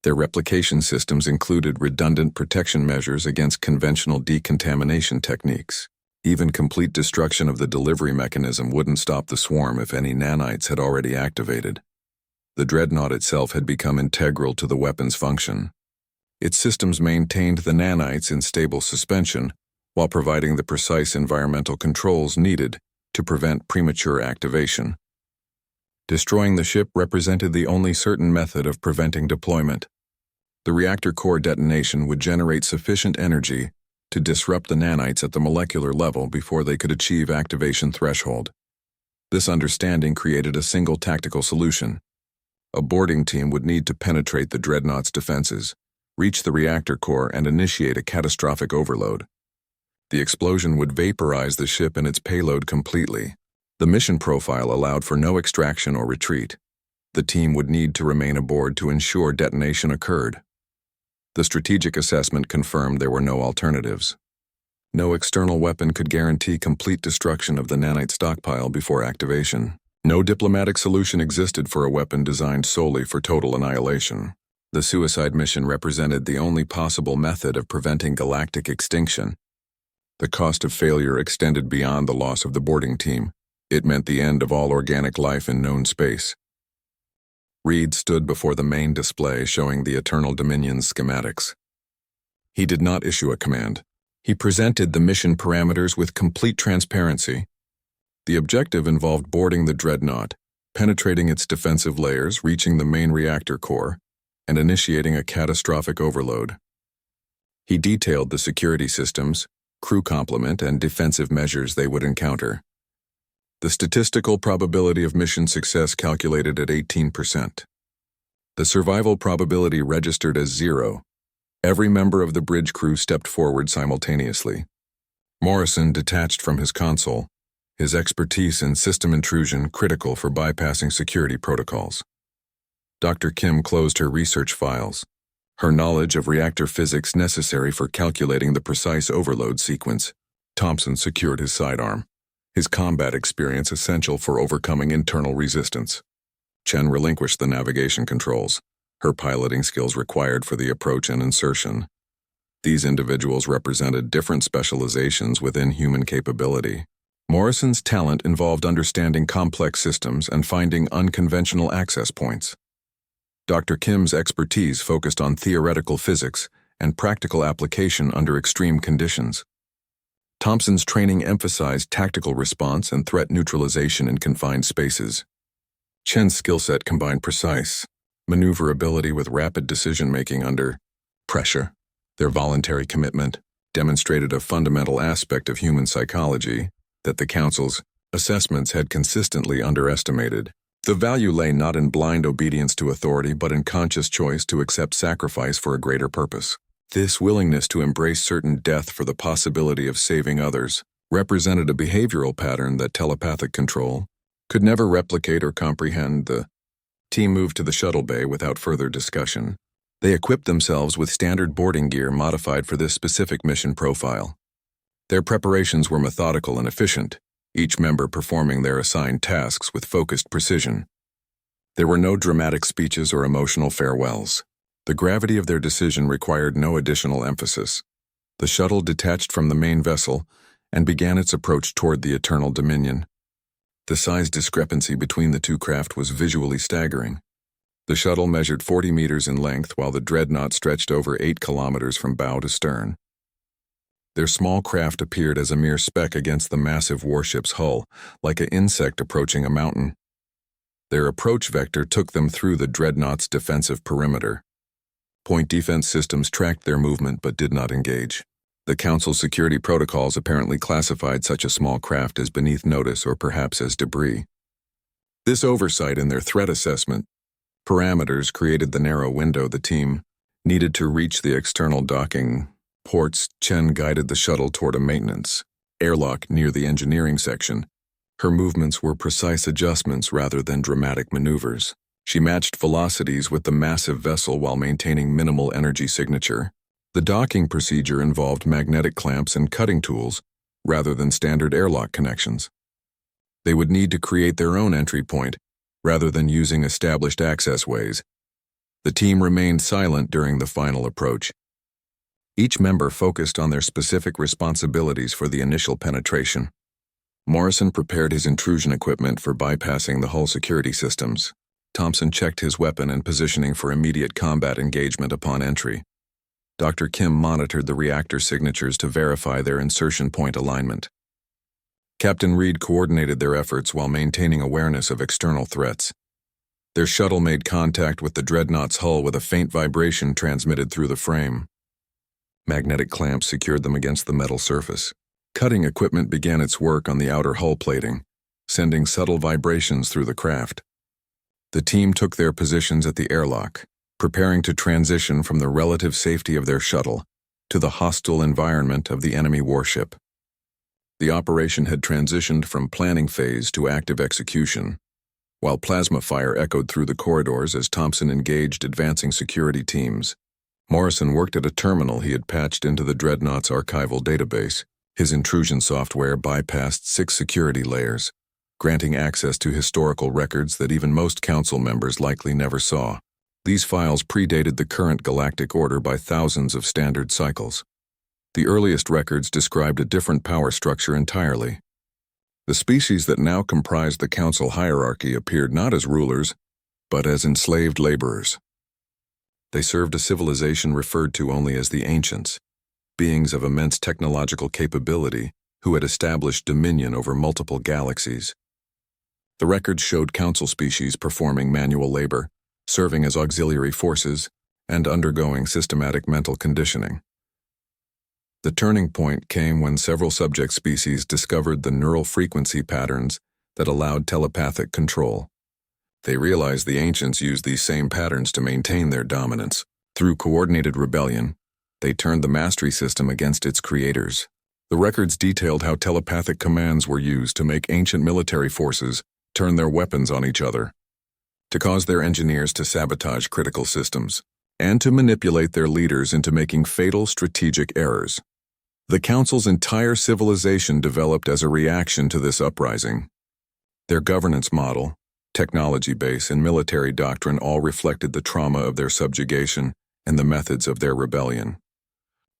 Their replication systems included redundant protection measures against conventional decontamination techniques. Even complete destruction of the delivery mechanism wouldn't stop the swarm if any nanites had already activated. The dreadnought itself had become integral to the weapon's function. Its systems maintained the nanites in stable suspension while providing the precise environmental controls needed to prevent premature activation. Destroying the ship represented the only certain method of preventing deployment. The reactor core detonation would generate sufficient energy to disrupt the nanites at the molecular level before they could achieve activation threshold. This understanding created a single tactical solution. A boarding team would need to penetrate the dreadnought's defenses, reach the reactor core, and initiate a catastrophic overload. The explosion would vaporize the ship and its payload completely. The mission profile allowed for no extraction or retreat. The team would need to remain aboard to ensure detonation occurred. The strategic assessment confirmed there were no alternatives. No external weapon could guarantee complete destruction of the nanite stockpile before activation. No diplomatic solution existed for a weapon designed solely for total annihilation. The suicide mission represented the only possible method of preventing galactic extinction. The cost of failure extended beyond the loss of the boarding team. It meant the end of all organic life in known space. Reed stood before the main display showing the Eternal Dominion's schematics. He did not issue a command. He presented the mission parameters with complete transparency. The objective involved boarding the dreadnought, penetrating its defensive layers, reaching the main reactor core, and initiating a catastrophic overload. He detailed the security systems, crew complement, and defensive measures they would encounter. The statistical probability of mission success calculated at 18%. The survival probability registered as 0. Every member of the bridge crew stepped forward simultaneously. Morrison detached from his console, his expertise in system intrusion critical for bypassing security protocols. Dr. Kim closed her research files, her knowledge of reactor physics necessary for calculating the precise overload sequence. Thompson secured his sidearm, his combat experience essential for overcoming internal resistance. Chen relinquished the navigation controls, her piloting skills required for the approach and insertion. These individuals represented different specializations within human capability. Morrison's talent involved understanding complex systems and finding unconventional access points. Dr. Kim's expertise focused on theoretical physics and practical application under extreme conditions. Thompson's training emphasized tactical response and threat neutralization in confined spaces. Chen's skill set combined precise maneuverability with rapid decision-making under pressure. Their voluntary commitment demonstrated a fundamental aspect of human psychology that the Council's assessments had consistently underestimated. The value lay not in blind obedience to authority but in conscious choice to accept sacrifice for a greater purpose. This willingness to embrace certain death for the possibility of saving others represented a behavioral pattern that telepathic control could never replicate or comprehend. The team moved to the shuttle bay without further discussion. They equipped themselves with standard boarding gear modified for this specific mission profile. Their preparations were methodical and efficient, each member performing their assigned tasks with focused precision. There were no dramatic speeches or emotional farewells. The gravity of their decision required no additional emphasis. The shuttle detached from the main vessel and began its approach toward the Eternal Dominion. The size discrepancy between the two craft was visually staggering. The shuttle measured 40 meters in length while the dreadnought stretched over 8 kilometers from bow to stern. Their small craft appeared as a mere speck against the massive warship's hull, like an insect approaching a mountain. Their approach vector took them through the dreadnought's defensive perimeter. Point defense systems tracked their movement but did not engage. The Council's security protocols apparently classified such a small craft as beneath notice or perhaps as debris. This oversight in their threat assessment parameters created the narrow window the team needed to reach the external docking ports. Chen guided the shuttle toward a maintenance airlock near the engineering section. Her movements were precise adjustments rather than dramatic maneuvers. She matched velocities with the massive vessel while maintaining minimal energy signature. The docking procedure involved magnetic clamps and cutting tools rather than standard airlock connections. They would need to create their own entry point rather than using established access ways. The team remained silent during the final approach. Each member focused on their specific responsibilities for the initial penetration. Morrison prepared his intrusion equipment for bypassing the hull security systems. Thompson checked his weapon and positioning for immediate combat engagement upon entry. Dr. Kim monitored the reactor signatures to verify their insertion point alignment. Captain Reed coordinated their efforts while maintaining awareness of external threats. Their shuttle made contact with the dreadnought's hull with a faint vibration transmitted through the frame. Magnetic clamps secured them against the metal surface. Cutting equipment began its work on the outer hull plating, sending subtle vibrations through the craft. The team took their positions at the airlock, preparing to transition from the relative safety of their shuttle to the hostile environment of the enemy warship. The operation had transitioned from planning phase to active execution, while plasma fire echoed through the corridors as Thompson engaged advancing security teams. Morrison worked at a terminal he had patched into the Dreadnought's archival database. His intrusion software bypassed 6 security layers, granting access to historical records that even most council members likely never saw. These files predated the current galactic order by thousands of standard cycles. The earliest records described a different power structure entirely. The species that now comprised the council hierarchy appeared not as rulers, but as enslaved laborers. They served a civilization referred to only as the Ancients, beings of immense technological capability who had established dominion over multiple galaxies. The records showed council species performing manual labor, serving as auxiliary forces, and undergoing systematic mental conditioning. The turning point came when several subject species discovered the neural frequency patterns that allowed telepathic control. They realized the Ancients used these same patterns to maintain their dominance. Through coordinated rebellion, they turned the mastery system against its creators. The records detailed how telepathic commands were used to make ancient military forces turn their weapons on each other, to cause their engineers to sabotage critical systems, and to manipulate their leaders into making fatal strategic errors. The Council's entire civilization developed as a reaction to this uprising. Their governance model, technology base, and military doctrine all reflected the trauma of their subjugation and the methods of their rebellion.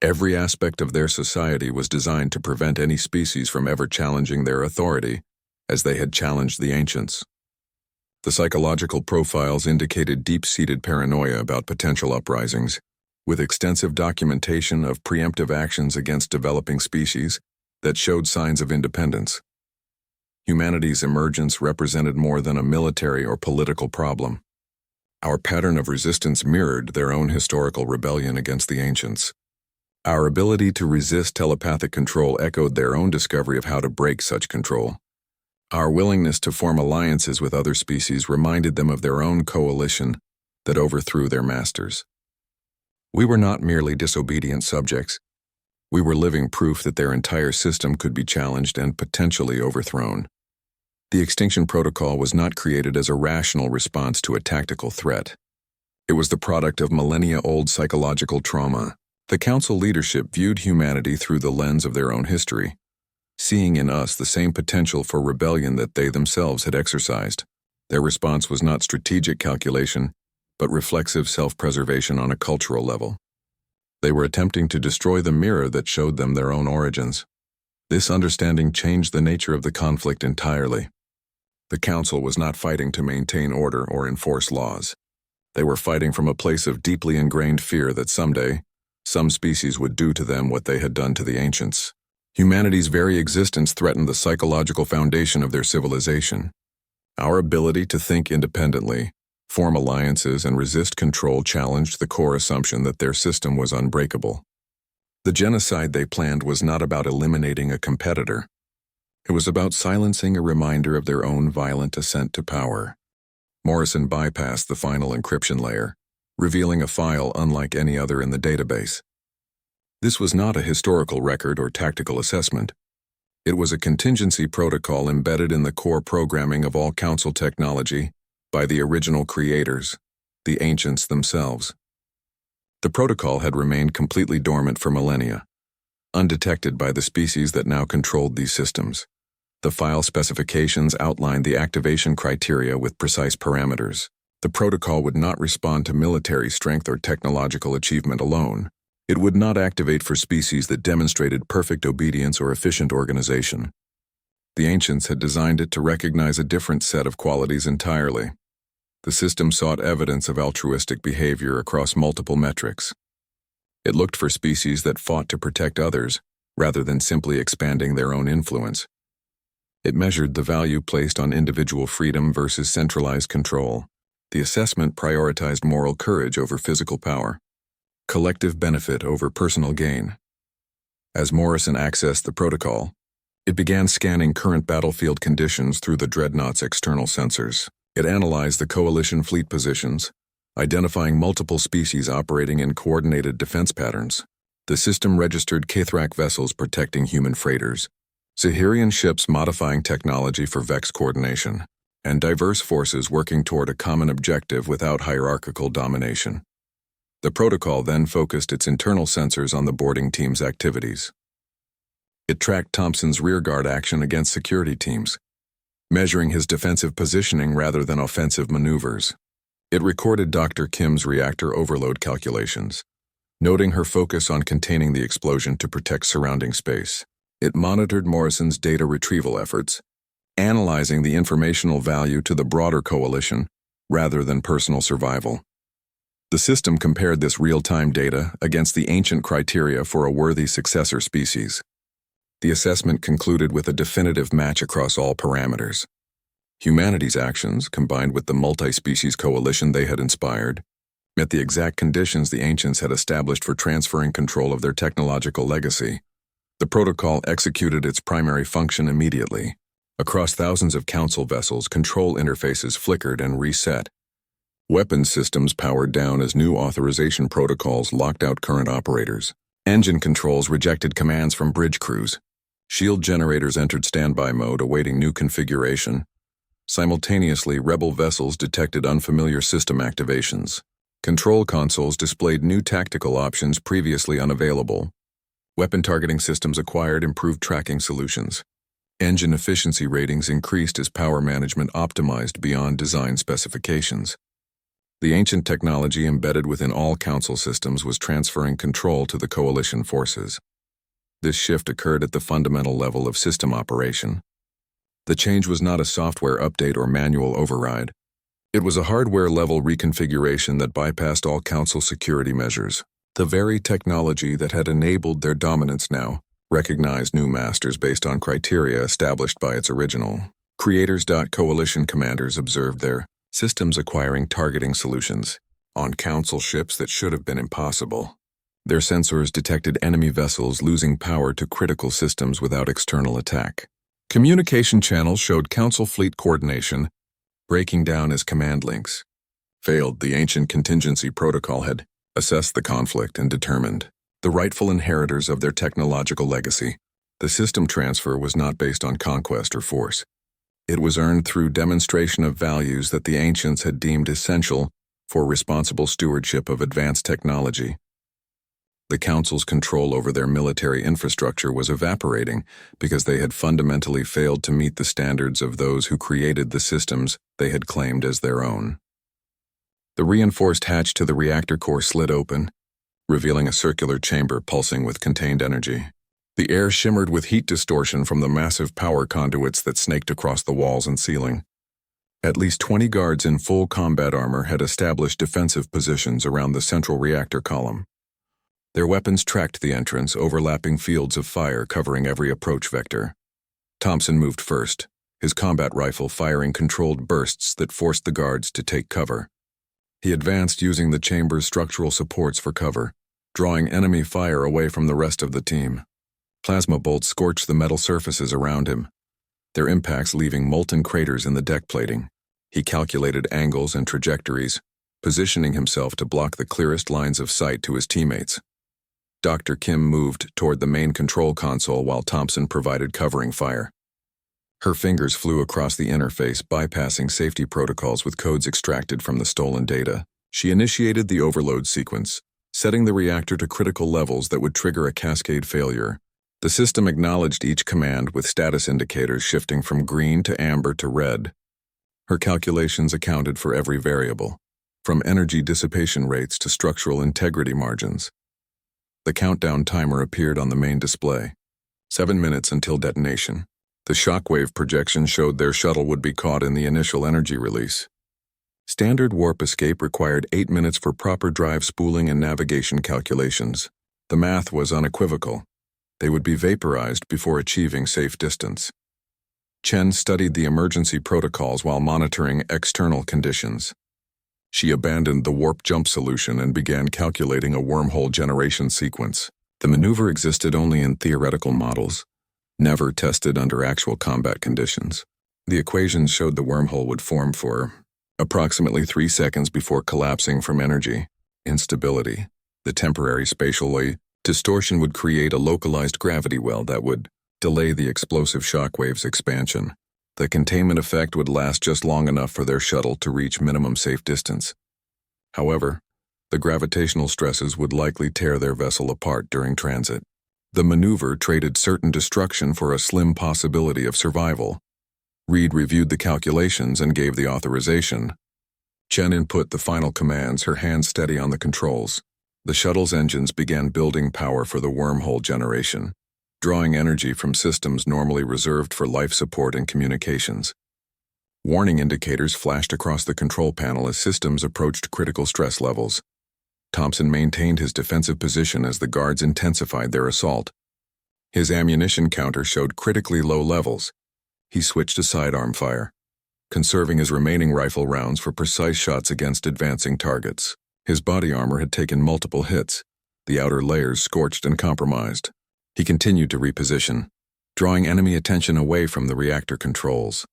Every aspect of their society was designed to prevent any species from ever challenging their authority, as they had challenged the Ancients. The psychological profiles indicated deep-seated paranoia about potential uprisings, with extensive documentation of preemptive actions against developing species that showed signs of independence. Humanity's emergence represented more than a military or political problem. Our pattern of resistance mirrored their own historical rebellion against the Ancients. Our ability to resist telepathic control echoed their own discovery of how to break such control. Our willingness to form alliances with other species reminded them of their own coalition that overthrew their masters. We were not merely disobedient subjects. We were living proof that their entire system could be challenged and potentially overthrown. The Extinction Protocol was not created as a rational response to a tactical threat. It was the product of millennia-old psychological trauma. The Council leadership viewed humanity through the lens of their own history, seeing in us the same potential for rebellion that they themselves had exercised. Their response was not strategic calculation, but reflexive self-preservation on a cultural level. They were attempting to destroy the mirror that showed them their own origins. This understanding changed the nature of the conflict entirely. The Council was not fighting to maintain order or enforce laws. They were fighting from a place of deeply ingrained fear that someday, some species would do to them what they had done to the Ancients. Humanity's very existence threatened the psychological foundation of their civilization. Our ability to think independently, form alliances, and resist control challenged the core assumption that their system was unbreakable. The genocide they planned was not about eliminating a competitor. It was about silencing a reminder of their own violent ascent to power. Morrison bypassed the final encryption layer, revealing a file unlike any other in the database. This was not a historical record or tactical assessment. It was a contingency protocol embedded in the core programming of all Council technology by the original creators, the Ancients themselves. The protocol had remained completely dormant for millennia, undetected by the species that now controlled these systems. The file specifications outlined the activation criteria with precise parameters. The protocol would not respond to military strength or technological achievement alone. It would not activate for species that demonstrated perfect obedience or efficient organization. The Ancients had designed it to recognize a different set of qualities entirely. The system sought evidence of altruistic behavior across multiple metrics. It looked for species that fought to protect others, rather than simply expanding their own influence. It measured the value placed on individual freedom versus centralized control. The assessment prioritized moral courage over physical power, collective benefit over personal gain. As Morrison accessed the protocol, it began scanning current battlefield conditions through the Dreadnought's external sensors. It analyzed the Coalition fleet positions, identifying multiple species operating in coordinated defense patterns. The system registered Kaithrak vessels protecting human freighters, Zahirian ships modifying technology for Vex coordination, and diverse forces working toward a common objective without hierarchical domination. The protocol then focused its internal sensors on the boarding team's activities. It tracked Thompson's rearguard action against security teams, measuring his defensive positioning rather than offensive maneuvers. It recorded Dr. Kim's reactor overload calculations, noting her focus on containing the explosion to protect surrounding space. It monitored Morrison's data retrieval efforts, analyzing the informational value to the broader coalition rather than personal survival. The system compared this real-time data against the ancient criteria for a worthy successor species. The assessment concluded with a definitive match across all parameters. Humanity's actions, combined with the multi-species coalition they had inspired, met the exact conditions the ancients had established for transferring control of their technological legacy. The protocol executed its primary function immediately. Across thousands of council vessels, control interfaces flickered and reset. Weapons systems powered down as new authorization protocols locked out current operators. Engine controls rejected commands from bridge crews. Shield generators entered standby mode, awaiting new configuration. Simultaneously, rebel vessels detected unfamiliar system activations. Control consoles displayed new tactical options previously unavailable. Weapon targeting systems acquired improved tracking solutions. Engine efficiency ratings increased as power management optimized beyond design specifications. The ancient technology embedded within all council systems was transferring control to the coalition forces. This shift occurred at the fundamental level of system operation. The change was not a software update or manual override. It was a hardware-level reconfiguration that bypassed all council security measures. The very technology that had enabled their dominance now recognized new masters based on criteria established by its original creators. Coalition commanders observed their systems acquiring targeting solutions on council ships that should have been impossible. Their sensors detected enemy vessels losing power to critical systems without external attack. Communication channels showed council fleet coordination breaking down as command links. Failed, the ancient contingency protocol had assessed the conflict and determined the rightful inheritors of their technological legacy. The system transfer was not based on conquest or force. It was earned through demonstration of values that the ancients had deemed essential for responsible stewardship of advanced technology. The Council's control over their military infrastructure was evaporating because they had fundamentally failed to meet the standards of those who created the systems they had claimed as their own. The reinforced hatch to the reactor core slid open, revealing a circular chamber pulsing with contained energy. The air shimmered with heat distortion from the massive power conduits that snaked across the walls and ceiling. At least 20 guards in full combat armor had established defensive positions around the central reactor column. Their weapons tracked the entrance, overlapping fields of fire covering every approach vector. Thompson moved first, his combat rifle firing controlled bursts that forced the guards to take cover. He advanced using the chamber's structural supports for cover, drawing enemy fire away from the rest of the team. Plasma bolts scorched the metal surfaces around him, their impacts leaving molten craters in the deck plating. He calculated angles and trajectories, positioning himself to block the clearest lines of sight to his teammates. Dr. Kim moved toward the main control console while Thompson provided covering fire. Her fingers flew across the interface, bypassing safety protocols with codes extracted from the stolen data. She initiated the overload sequence, setting the reactor to critical levels that would trigger a cascade failure. The system acknowledged each command with status indicators shifting from green to amber to red. Her calculations accounted for every variable, from energy dissipation rates to structural integrity margins. The countdown timer appeared on the main display. 7 minutes until detonation. The shockwave projection showed their shuttle would be caught in the initial energy release. Standard warp escape required 8 minutes for proper drive spooling and navigation calculations. The math was unequivocal. They would be vaporized before achieving safe distance. Chen studied the emergency protocols while monitoring external conditions. She abandoned the warp jump solution and began calculating a wormhole generation sequence. The maneuver existed only in theoretical models, never tested under actual combat conditions. The equations showed the wormhole would form for approximately 3 seconds before collapsing from energy instability. The temporary spatial distortion would create a localized gravity well that would delay the explosive shockwave's expansion. The containment effect would last just long enough for their shuttle to reach minimum safe distance. However, the gravitational stresses would likely tear their vessel apart during transit. The maneuver traded certain destruction for a slim possibility of survival. Reed reviewed the calculations and gave the authorization. Chen input the final commands, her hands steady on the controls. The shuttle's engines began building power for the wormhole generation, drawing energy from systems normally reserved for life support and communications. Warning indicators flashed across the control panel as systems approached critical stress levels. Thompson maintained his defensive position as the guards intensified their assault. His ammunition counter showed critically low levels. He switched to sidearm fire, conserving his remaining rifle rounds for precise shots against advancing targets. His body armor had taken multiple hits, the outer layers scorched and compromised. He continued to reposition, drawing enemy attention away from the reactor controls.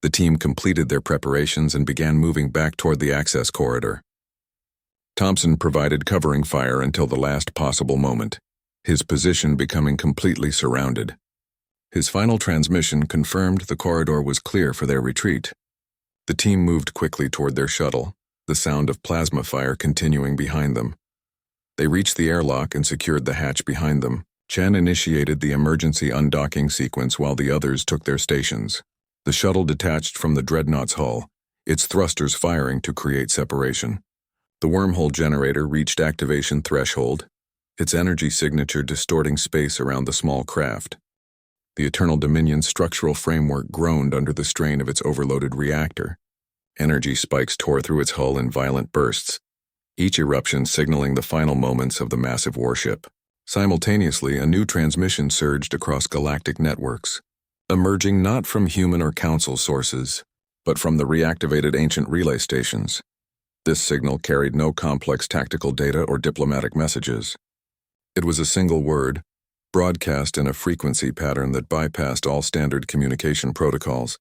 The team completed their preparations and began moving back toward the access corridor. Thompson provided covering fire until the last possible moment, his position becoming completely surrounded. His final transmission confirmed the corridor was clear for their retreat. The team moved quickly toward their shuttle, the sound of plasma fire continuing behind them. They reached the airlock and secured the hatch behind them. Chen initiated the emergency undocking sequence while the others took their stations. The shuttle detached from the dreadnought's hull, its thrusters firing to create separation. The wormhole generator reached activation threshold, its energy signature distorting space around the small craft. The Eternal Dominion's structural framework groaned under the strain of its overloaded reactor. Energy spikes tore through its hull in violent bursts, each eruption signaling the final moments of the massive warship. Simultaneously, a new transmission surged across galactic networks, emerging not from human or council sources, but from the reactivated ancient relay stations. This signal carried no complex tactical data or diplomatic messages. It was a single word, broadcast in a frequency pattern that bypassed all standard communication protocols.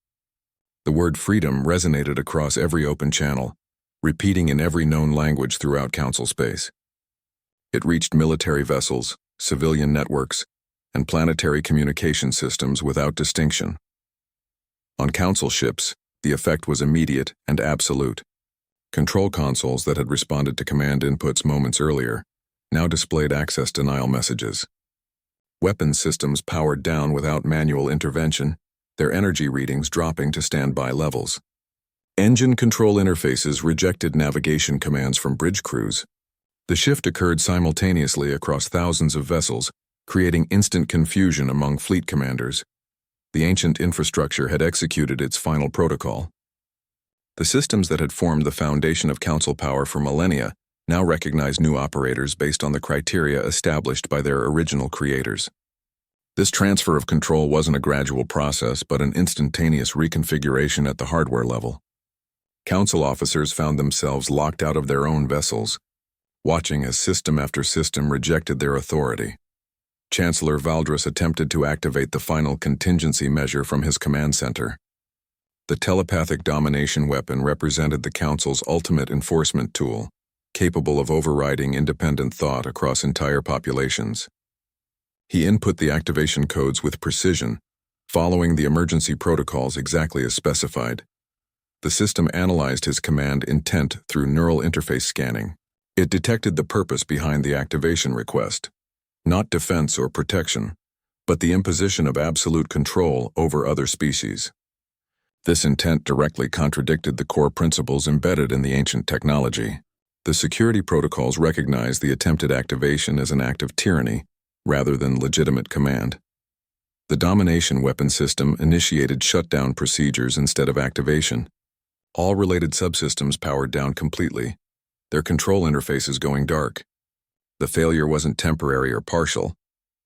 The word freedom resonated across every open channel, repeating in every known language throughout Council space. It reached military vessels, civilian networks, and planetary communication systems without distinction. On Council ships, the effect was immediate and absolute. Control consoles that had responded to command inputs moments earlier now displayed access denial messages. Weapons systems powered down without manual intervention, their energy readings dropping to standby levels. Engine control interfaces rejected navigation commands from bridge crews. The shift occurred simultaneously across thousands of vessels, creating instant confusion among fleet commanders. The ancient infrastructure had executed its final protocol. The systems that had formed the foundation of Council power for millennia now recognized new operators based on the criteria established by their original creators. This transfer of control wasn't a gradual process, but an instantaneous reconfiguration at the hardware level. Council officers found themselves locked out of their own vessels, watching as system after system rejected their authority. Chancellor Valdris attempted to activate the final contingency measure from his command center. The telepathic domination weapon represented the Council's ultimate enforcement tool, capable of overriding independent thought across entire populations. He input the activation codes with precision, following the emergency protocols exactly as specified. The system analyzed his command intent through neural interface scanning. It detected the purpose behind the activation request, not defense or protection, but the imposition of absolute control over other species. This intent directly contradicted the core principles embedded in the ancient technology. The security protocols recognized the attempted activation as an act of tyranny, rather than legitimate command. The domination weapon system initiated shutdown procedures instead of activation. All related subsystems powered down completely, their control interfaces going dark. The failure wasn't temporary or partial.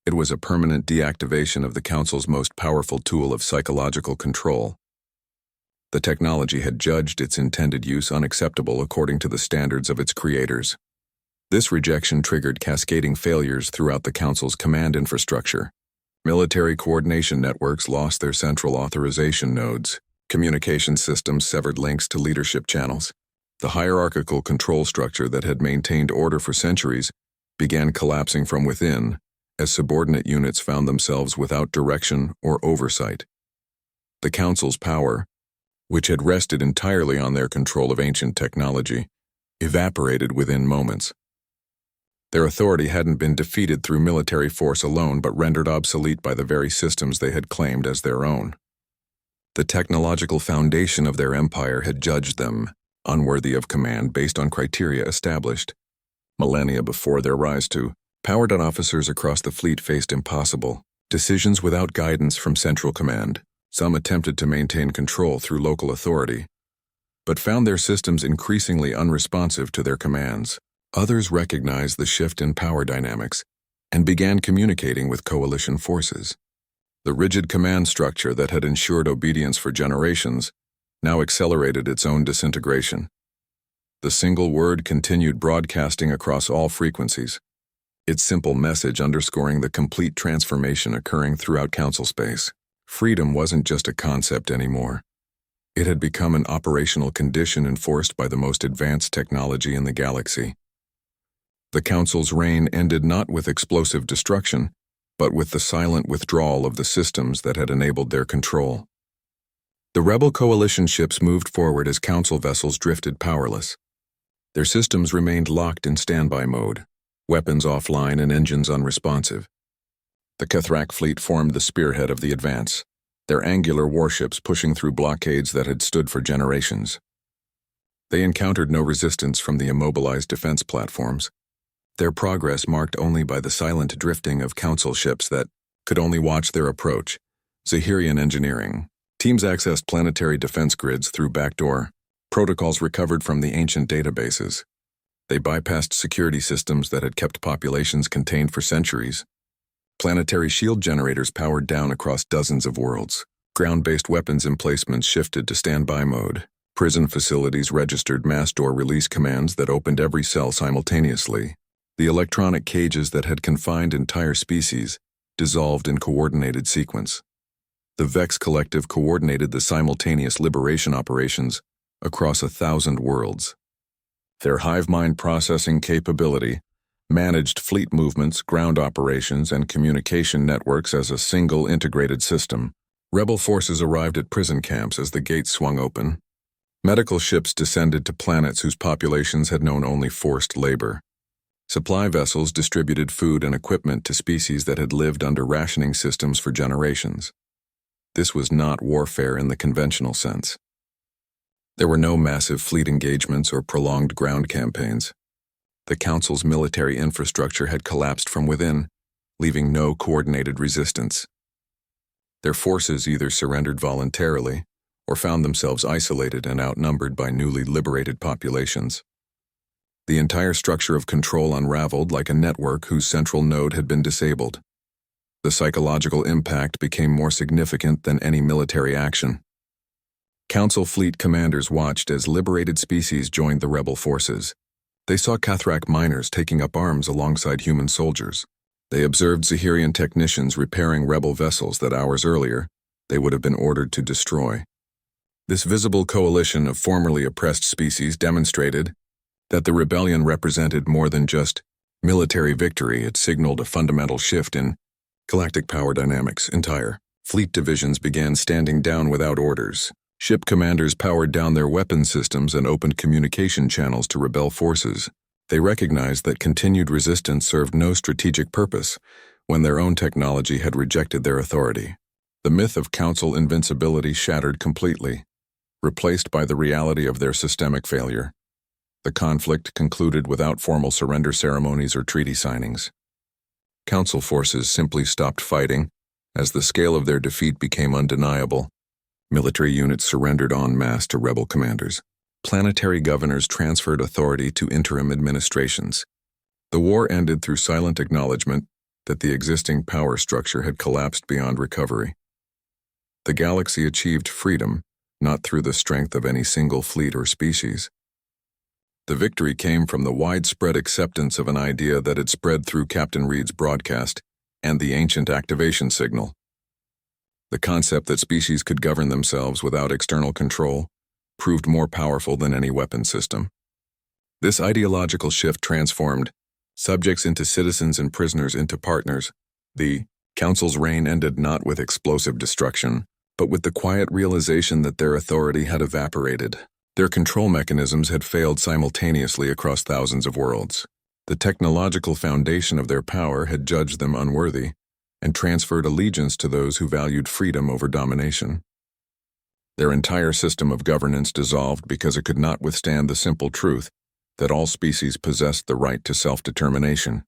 It was a permanent deactivation of the Council's most powerful tool of psychological control. The technology had judged its intended use unacceptable according to the standards of its creators. This rejection triggered cascading failures throughout the Council's command infrastructure. Military coordination networks lost their central authorization nodes. Communication systems severed links to leadership channels. The hierarchical control structure that had maintained order for centuries began collapsing from within as subordinate units found themselves without direction or oversight. The Council's power, which had rested entirely on their control of ancient technology, evaporated within moments. Their authority hadn't been defeated through military force alone, but rendered obsolete by the very systems they had claimed as their own. The technological foundation of their empire had judged them unworthy of command based on criteria established millennia before their rise to power. Officers across the fleet faced impossible decisions without guidance from central command. Some attempted to maintain control through local authority, but found their systems increasingly unresponsive to their commands. Others recognized the shift in power dynamics and began communicating with coalition forces. The rigid command structure that had ensured obedience for generations now accelerated its own disintegration. The single word continued broadcasting across all frequencies, its simple message underscoring the complete transformation occurring throughout Council space. Freedom wasn't just a concept anymore. It had become an operational condition enforced by the most advanced technology in the galaxy. The Council's reign ended not with explosive destruction, but with the silent withdrawal of the systems that had enabled their control. The rebel coalition ships moved forward as Council vessels drifted powerless. Their systems remained locked in standby mode, weapons offline and engines unresponsive. The Kethrak fleet formed the spearhead of the advance, their angular warships pushing through blockades that had stood for generations. They encountered no resistance from the immobilized defense platforms, their progress marked only by the silent drifting of Council ships that could only watch their approach. Zahirian engineering. Teams accessed planetary defense grids through backdoor protocols recovered from the ancient databases. They bypassed security systems that had kept populations contained for centuries. Planetary shield generators powered down across dozens of worlds. Ground-based weapons emplacements shifted to standby mode. Prison facilities registered mass door release commands that opened every cell simultaneously. The electronic cages that had confined entire species dissolved in coordinated sequence. The Vex Collective coordinated the simultaneous liberation operations across 1,000 worlds. Their hive mind processing capability managed fleet movements, ground operations, and communication networks as a single integrated system. Rebel forces arrived at prison camps as the gates swung open. Medical ships descended to planets whose populations had known only forced labor. Supply vessels distributed food and equipment to species that had lived under rationing systems for generations. This was not warfare in the conventional sense. There were no massive fleet engagements or prolonged ground campaigns. The Council's military infrastructure had collapsed from within, leaving no coordinated resistance. Their forces either surrendered voluntarily or found themselves isolated and outnumbered by newly liberated populations. The entire structure of control unraveled like a network whose central node had been disabled. The psychological impact became more significant than any military action. Council fleet commanders watched as liberated species joined the rebel forces. They saw Kethrak miners taking up arms alongside human soldiers. They observed Zahirian technicians repairing rebel vessels that hours earlier they would have been ordered to destroy. This visible coalition of formerly oppressed species demonstrated that the rebellion represented more than just military victory. It signaled a fundamental shift in galactic power dynamics. Entire fleet divisions began standing down without orders. Ship commanders powered down their weapon systems and opened communication channels to rebel forces. They recognized that continued resistance served no strategic purpose when their own technology had rejected their authority. The myth of Council invincibility shattered completely, replaced by the reality of their systemic failure. The conflict concluded without formal surrender ceremonies or treaty signings. Council forces simply stopped fighting as the scale of their defeat became undeniable. Military units surrendered en masse to rebel commanders. Planetary governors transferred authority to interim administrations. The war ended through silent acknowledgement that the existing power structure had collapsed beyond recovery. The galaxy achieved freedom, not through the strength of any single fleet or species. The victory came from the widespread acceptance of an idea that had spread through Captain Reed's broadcast and the ancient activation signal. The concept that species could govern themselves without external control proved more powerful than any weapon system. This ideological shift transformed subjects into citizens and prisoners into partners. The Council's reign ended not with explosive destruction, but with the quiet realization that their authority had evaporated. Their control mechanisms had failed simultaneously across thousands of worlds. The technological foundation of their power had judged them unworthy and transferred allegiance to those who valued freedom over domination. Their entire system of governance dissolved because it could not withstand the simple truth that all species possessed the right to self-determination.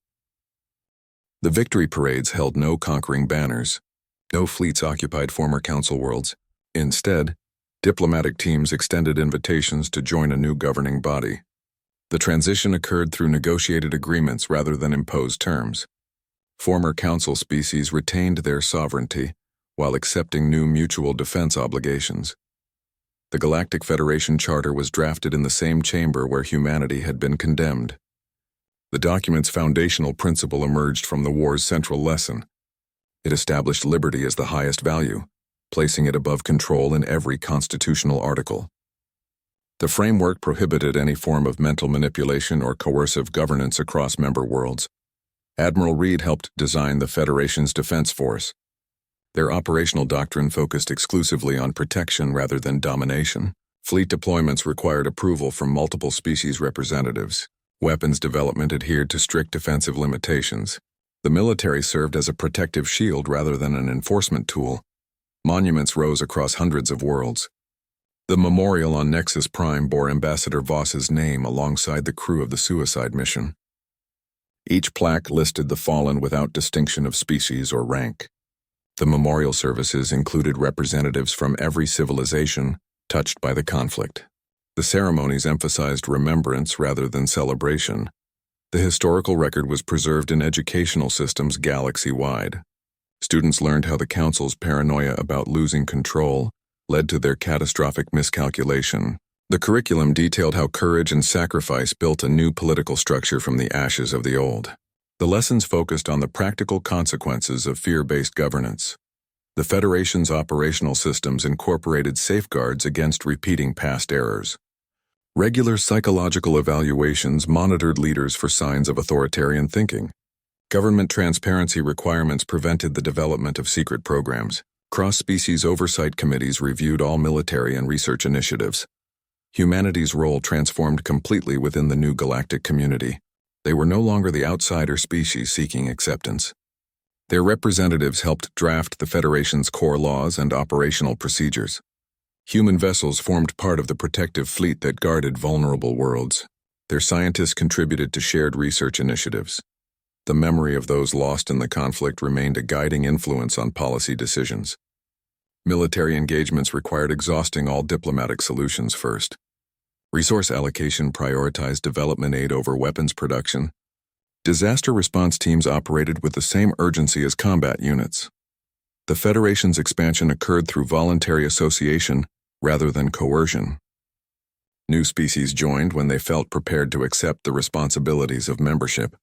The victory parades held no conquering banners. No fleets occupied former council worlds. Instead, diplomatic teams extended invitations to join a new governing body. The transition occurred through negotiated agreements rather than imposed terms. Former council species retained their sovereignty while accepting new mutual defense obligations. The Galactic Federation Charter was drafted in the same chamber where humanity had been condemned. The document's foundational principle emerged from the war's central lesson. It established liberty as the highest value, placing it above control in every constitutional article. The framework prohibited any form of mental manipulation or coercive governance across member worlds. Admiral Reed helped design the Federation's defense force. Their operational doctrine focused exclusively on protection rather than domination. Fleet deployments required approval from multiple species representatives. Weapons development adhered to strict defensive limitations. The military served as a protective shield rather than an enforcement tool. Monuments rose across hundreds of worlds. The memorial on Nexus Prime bore Ambassador Voss's name alongside the crew of the suicide mission. Each plaque listed the fallen without distinction of species or rank. The memorial services included representatives from every civilization touched by the conflict. The ceremonies emphasized remembrance rather than celebration. The historical record was preserved in educational systems galaxy-wide. Students learned how the Council's paranoia about losing control led to their catastrophic miscalculation. The curriculum detailed how courage and sacrifice built a new political structure from the ashes of the old. The lessons focused on the practical consequences of fear-based governance. The Federation's operational systems incorporated safeguards against repeating past errors. Regular psychological evaluations monitored leaders for signs of authoritarian thinking. Government transparency requirements prevented the development of secret programs. Cross-species oversight committees reviewed all military and research initiatives. Humanity's role transformed completely within the new galactic community. They were no longer the outsider species seeking acceptance. Their representatives helped draft the Federation's core laws and operational procedures. Human vessels formed part of the protective fleet that guarded vulnerable worlds. Their scientists contributed to shared research initiatives. The memory of those lost in the conflict remained a guiding influence on policy decisions. Military engagements required exhausting all diplomatic solutions first. Resource allocation prioritized development aid over weapons production. Disaster response teams operated with the same urgency as combat units. The Federation's expansion occurred through voluntary association rather than coercion. New species joined when they felt prepared to accept the responsibilities of membership.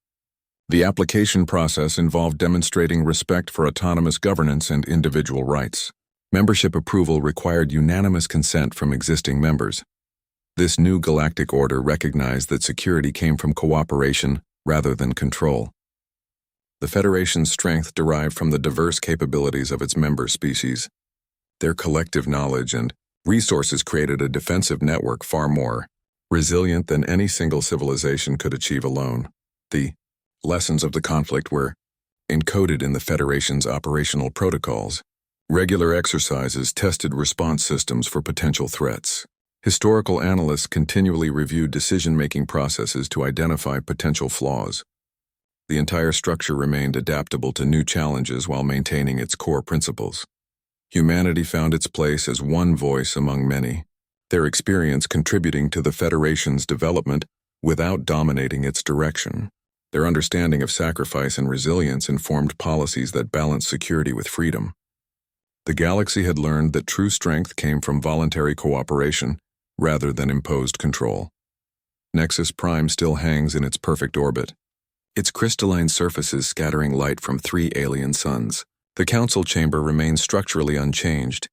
The application process involved demonstrating respect for autonomous governance and individual rights. Membership approval required unanimous consent from existing members. This new galactic order recognized that security came from cooperation rather than control. The Federation's strength derived from the diverse capabilities of its member species. Their collective knowledge and resources created a defensive network far more resilient than any single civilization could achieve alone. The lessons of the conflict were encoded in the Federation's operational protocols. Regular exercises tested response systems for potential threats. Historical analysts continually reviewed decision-making processes to identify potential flaws. The entire structure remained adaptable to new challenges while maintaining its core principles. Humanity found its place as one voice among many, their experience contributing to the Federation's development without dominating its direction. Their understanding of sacrifice and resilience informed policies that balanced security with freedom. The galaxy had learned that true strength came from voluntary cooperation rather than imposed control. Nexus Prime still hangs in its perfect orbit, its crystalline surfaces scattering light from 3 alien suns. The council chamber remains structurally unchanged,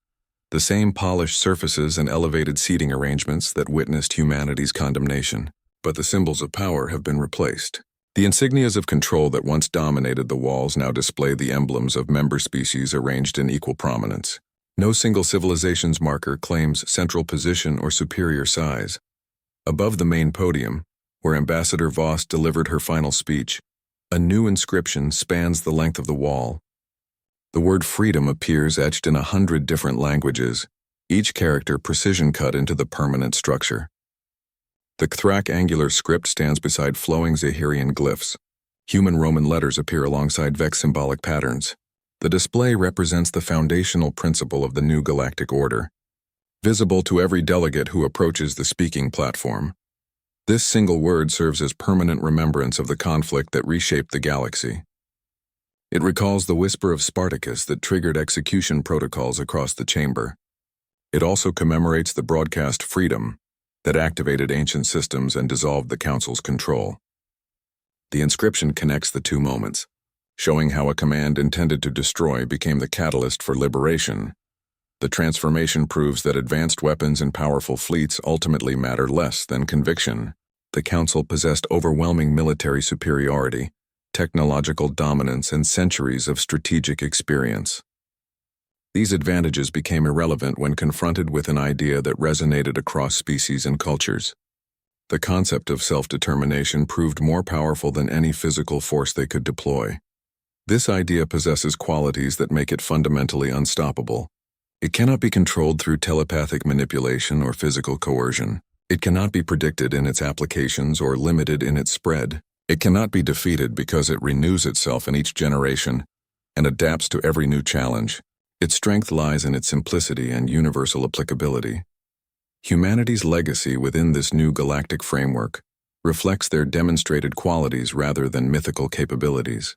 the same polished surfaces and elevated seating arrangements that witnessed humanity's condemnation, but the symbols of power have been replaced. The insignias of control that once dominated the walls now display the emblems of member species arranged in equal prominence. No single civilization's marker claims central position or superior size. Above the main podium, where Ambassador Voss delivered her final speech, a new inscription spans the length of the wall. The word freedom appears etched in 100 different languages, each character precision-cut into the permanent structure. The Kthrak angular script stands beside flowing Zahirian glyphs. Human Roman letters appear alongside Vex symbolic patterns. The display represents the foundational principle of the new galactic order, visible to every delegate who approaches the speaking platform. This single word serves as permanent remembrance of the conflict that reshaped the galaxy. It recalls the whisper of Spartacus that triggered execution protocols across the chamber. It also commemorates the broadcast freedom that activated ancient systems and dissolved the Council's control. The inscription connects the two moments, showing how a command intended to destroy became the catalyst for liberation. The transformation proves that advanced weapons and powerful fleets ultimately matter less than conviction. The Council possessed overwhelming military superiority, technological dominance, and centuries of strategic experience. These advantages became irrelevant when confronted with an idea that resonated across species and cultures. The concept of self-determination proved more powerful than any physical force they could deploy. This idea possesses qualities that make it fundamentally unstoppable. It cannot be controlled through telepathic manipulation or physical coercion. It cannot be predicted in its applications or limited in its spread. It cannot be defeated because it renews itself in each generation and adapts to every new challenge. Its strength lies in its simplicity and universal applicability. Humanity's legacy within this new galactic framework reflects their demonstrated qualities rather than mythical capabilities.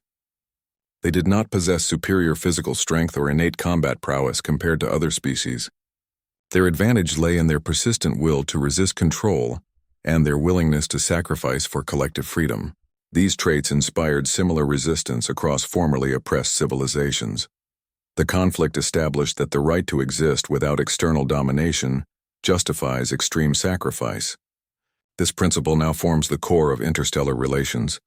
They did not possess superior physical strength or innate combat prowess compared to other species. Their advantage lay in their persistent will to resist control and their willingness to sacrifice for collective freedom. These traits inspired similar resistance across formerly oppressed civilizations. The conflict established that the right to exist without external domination justifies extreme sacrifice. This principle now forms the core of interstellar relations,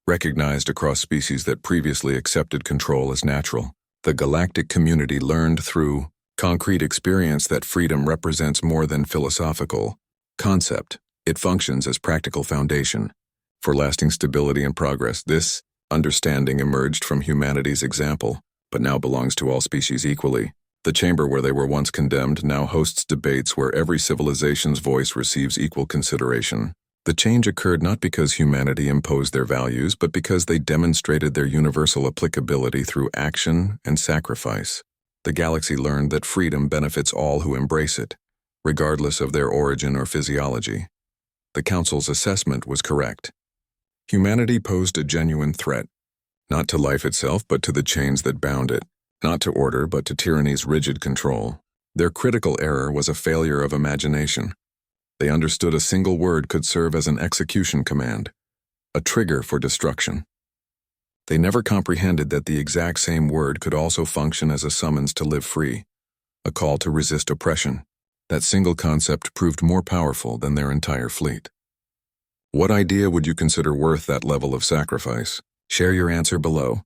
recognized across species that previously accepted control as natural. The galactic community learned through concrete experience that freedom represents more than philosophical concept. It functions as practical foundation for lasting stability and progress. This understanding emerged from humanity's example, but now belongs to all species equally. The chamber where they were once condemned now hosts debates where every civilization's voice receives equal consideration. The change occurred not because humanity imposed their values, but because they demonstrated their universal applicability through action and sacrifice. The galaxy learned that freedom benefits all who embrace it, regardless of their origin or physiology. The Council's assessment was correct. Humanity posed a genuine threat, not to life itself but to the chains that bound it, not to order but to tyranny's rigid control. Their critical error was a failure of imagination. They understood a single word could serve as an execution command, a trigger for destruction. They never comprehended that the exact same word could also function as a summons to live free, a call to resist oppression. That single concept proved more powerful than their entire fleet. What idea would you consider worth that level of sacrifice? Share your answer below.